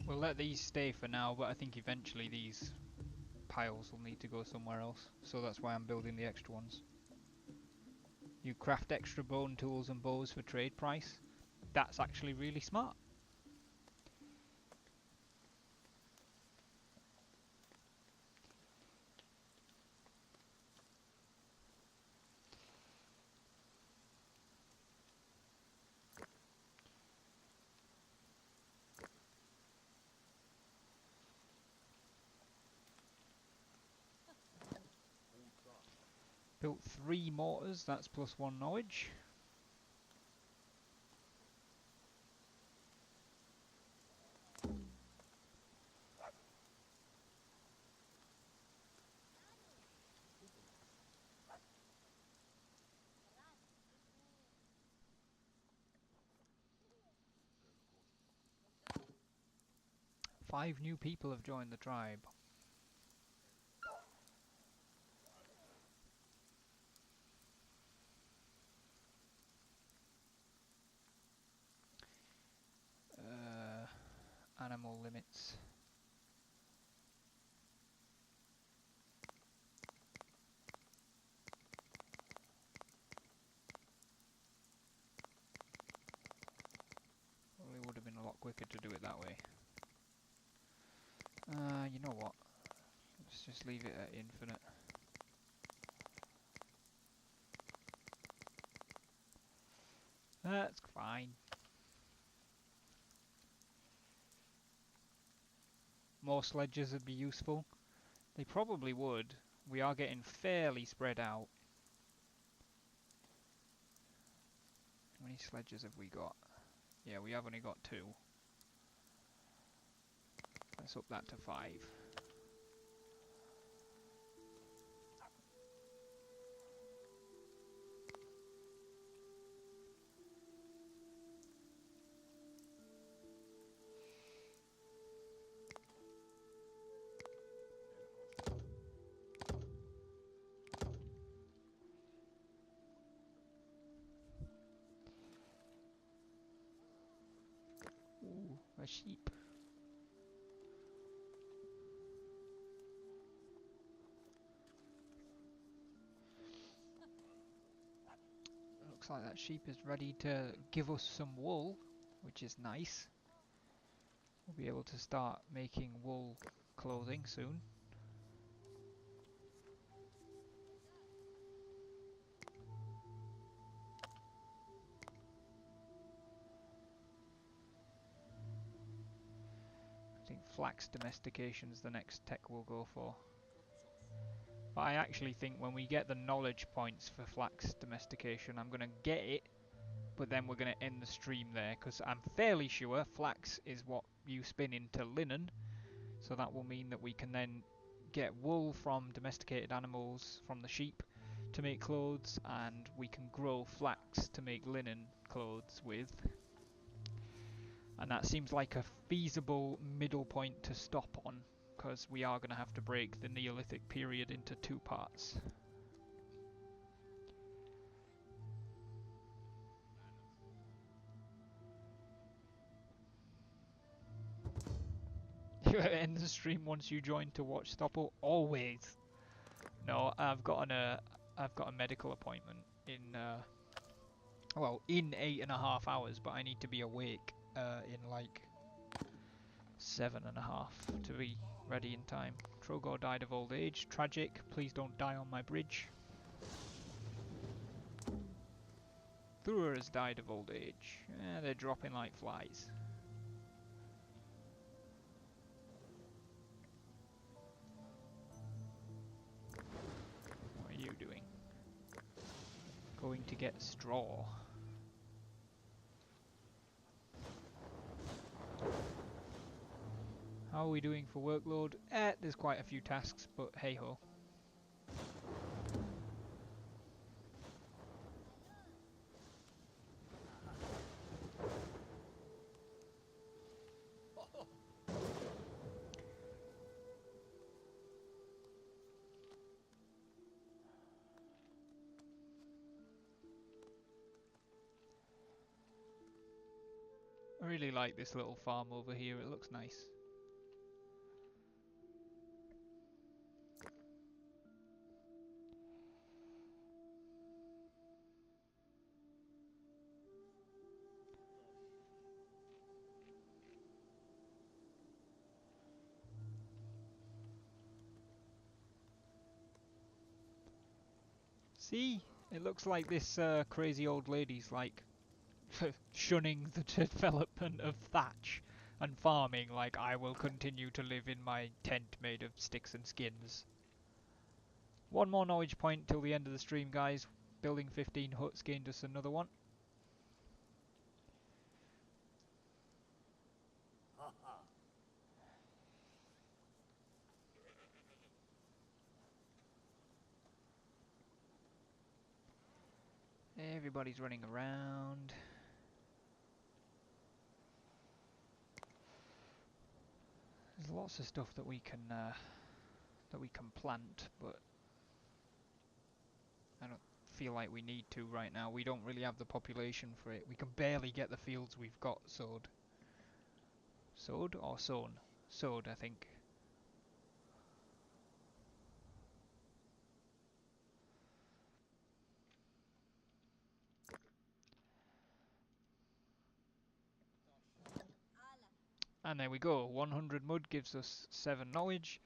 We'll let these stay for now, but I think eventually these piles will need to go somewhere else, so that's why I'm building the extra ones. You craft extra bone tools and bows for trade price. That's actually really smart. Built 3 mortars, that's +1 knowledge. 5 new people have joined the tribe. Animal limits. Probably would have been a lot quicker to do it that way. You know what? Let's just leave it at infinite. That's fine. More sledges would be useful. They probably would. We are getting fairly spread out. How many sledges have we got? Yeah, we have only got 2. Let's up that to 5. Ooh, a sheep. Looks like that sheep is ready to give us some wool, which is nice. We'll be able to start making wool clothing soon. I think flax domestication is the next tech we'll go for. But I actually think when we get the knowledge points for flax domestication, I'm going to get it, but then we're going to end the stream there, because I'm fairly sure flax is what you spin into linen, so that will mean that we can then get wool from domesticated animals, from the sheep, to make clothes, and we can grow flax to make linen clothes with. And that seems like a feasible middle point to stop on, because we are going to have to break the Neolithic period into 2 parts. You end the stream once you join to watch Stopple? Always. No, I've got a medical appointment in well, in 8.5 hours, but I need to be awake in like 7.5 to be ready in time. Trogor died of old age. Tragic. Please don't die on my bridge. Thur has died of old age. They're dropping like flies. What are you doing? Going to get straw. How are we doing for workload? There's quite a few tasks, but hey ho. I really like this little farm over here, it looks nice. See? It looks like this crazy old lady's like shunning the development of thatch and farming, like I will continue to live in my tent made of sticks and skins. One more knowledge point till the end of the stream, guys. Building 15 huts gained us another one. Everybody's running around. lots of stuff that we can plant, but I don't feel like we need to right now. We don't really have the population for it. We can barely get the fields we've got sowed. Sowed or sown? Sowed, I think. And there we go. 100 mud gives us 7 knowledge,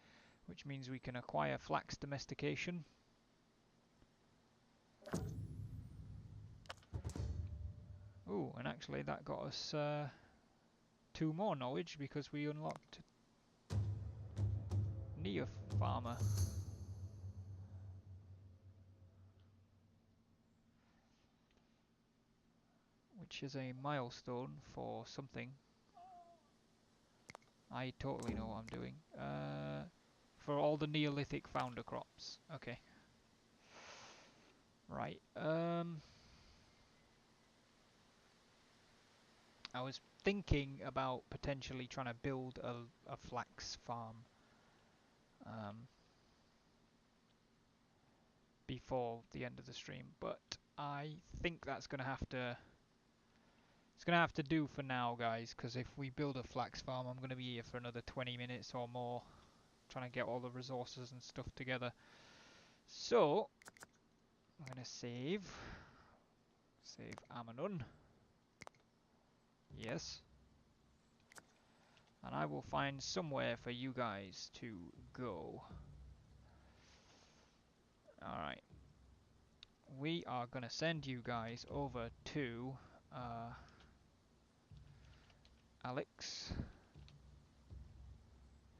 which means we can acquire flax domestication. Ooh, and actually that got us 2 more knowledge because we unlocked Neo Farmer. Which is a milestone for something. I totally know what I'm doing. For all the Neolithic founder crops. Okay. Right. I was thinking about potentially trying to build a flax farm before the end of the stream, but I think that's gonna have to. It's gonna have to do for now, guys. Because if we build a flax farm, I'm gonna be here for another 20 minutes or more, trying to get all the resources and stuff together. So I'm gonna save Amanun. Yes. And I will find somewhere for you guys to go. Alright. We are going to send you guys over to Alex,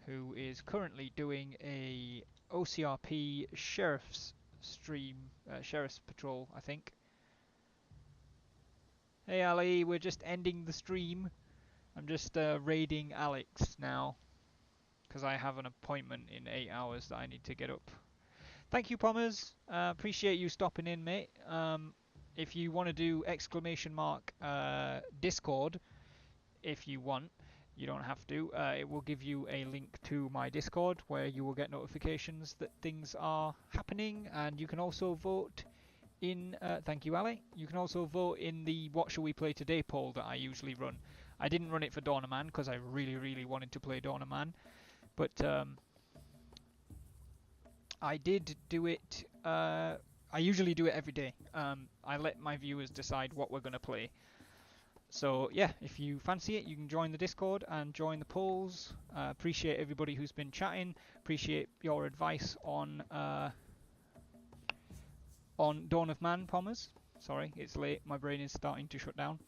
who is currently doing a OCRP Sheriff's stream, Sheriff's Patrol, I think. Hey Ali, we're just ending the stream. I'm just raiding Alex now, because I have an appointment in 8 hours that I need to get up. Thank you, Pommers. Appreciate you stopping in, mate. If you want to do ! Discord, if you want, you don't have to. It will give you a link to my Discord where you will get notifications that things are happening, and you can also vote in. Thank you, Ali. You can also vote in the What Shall We Play Today poll that I usually run. I didn't run it for Dawn of Man because I really wanted to play Dawn of Man, but I did do it. I usually do it every day. I let my viewers decide what we're going to play. So yeah, if you fancy it, you can join the Discord and join the polls. Appreciate everybody who's been chatting. Appreciate your advice on Dawn of Man, Pommers. Sorry, it's late. My brain is starting to shut down.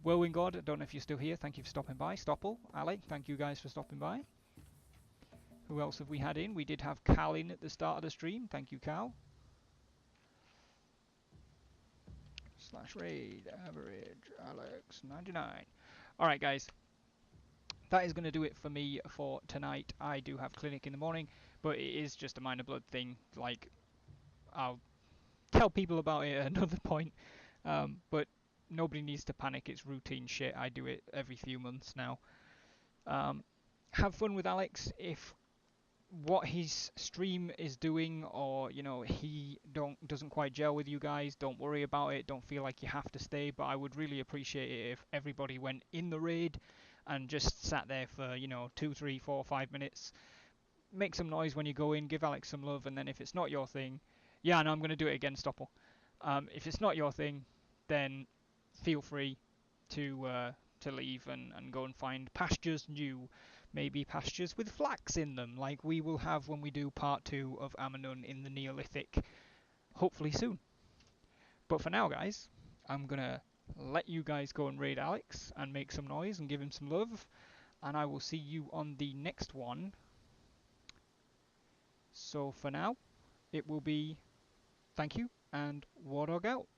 Whirlwind God, I don't know if you're still here. Thank you for stopping by. Stopple, Ali, thank you guys for stopping by. Who else have we had in? We did have Cal in at the start of the stream. Thank you, Cal. /raid average Alex 99. Alright guys, that is going to do it for me for tonight. I do have clinic in the morning, but it is just a minor blood thing. Like, I'll tell people about it at another point, but nobody needs to panic. It's routine shit. I do it every few months now. Have fun with Alex. If what his stream is doing, or he doesn't quite gel with you guys, don't worry about it. Don't feel like you have to stay, but I would really appreciate it if everybody went in the raid and just sat there for 2, 3, 4, 5 minutes. Make some noise when you go in, give Alex some love, and then if it's not your thing, yeah, no, I'm going to do it again, Stopple. If it's not your thing, then feel free to leave and go and find pastures new. Maybe pastures with flax in them, like we will have when we do part 2 of Amanun in the Neolithic, hopefully soon. But for now, guys, I'm gonna let you guys go and raid Alex and make some noise and give him some love, and I will see you on the next one. So for now, it will be thank you and War Dog out.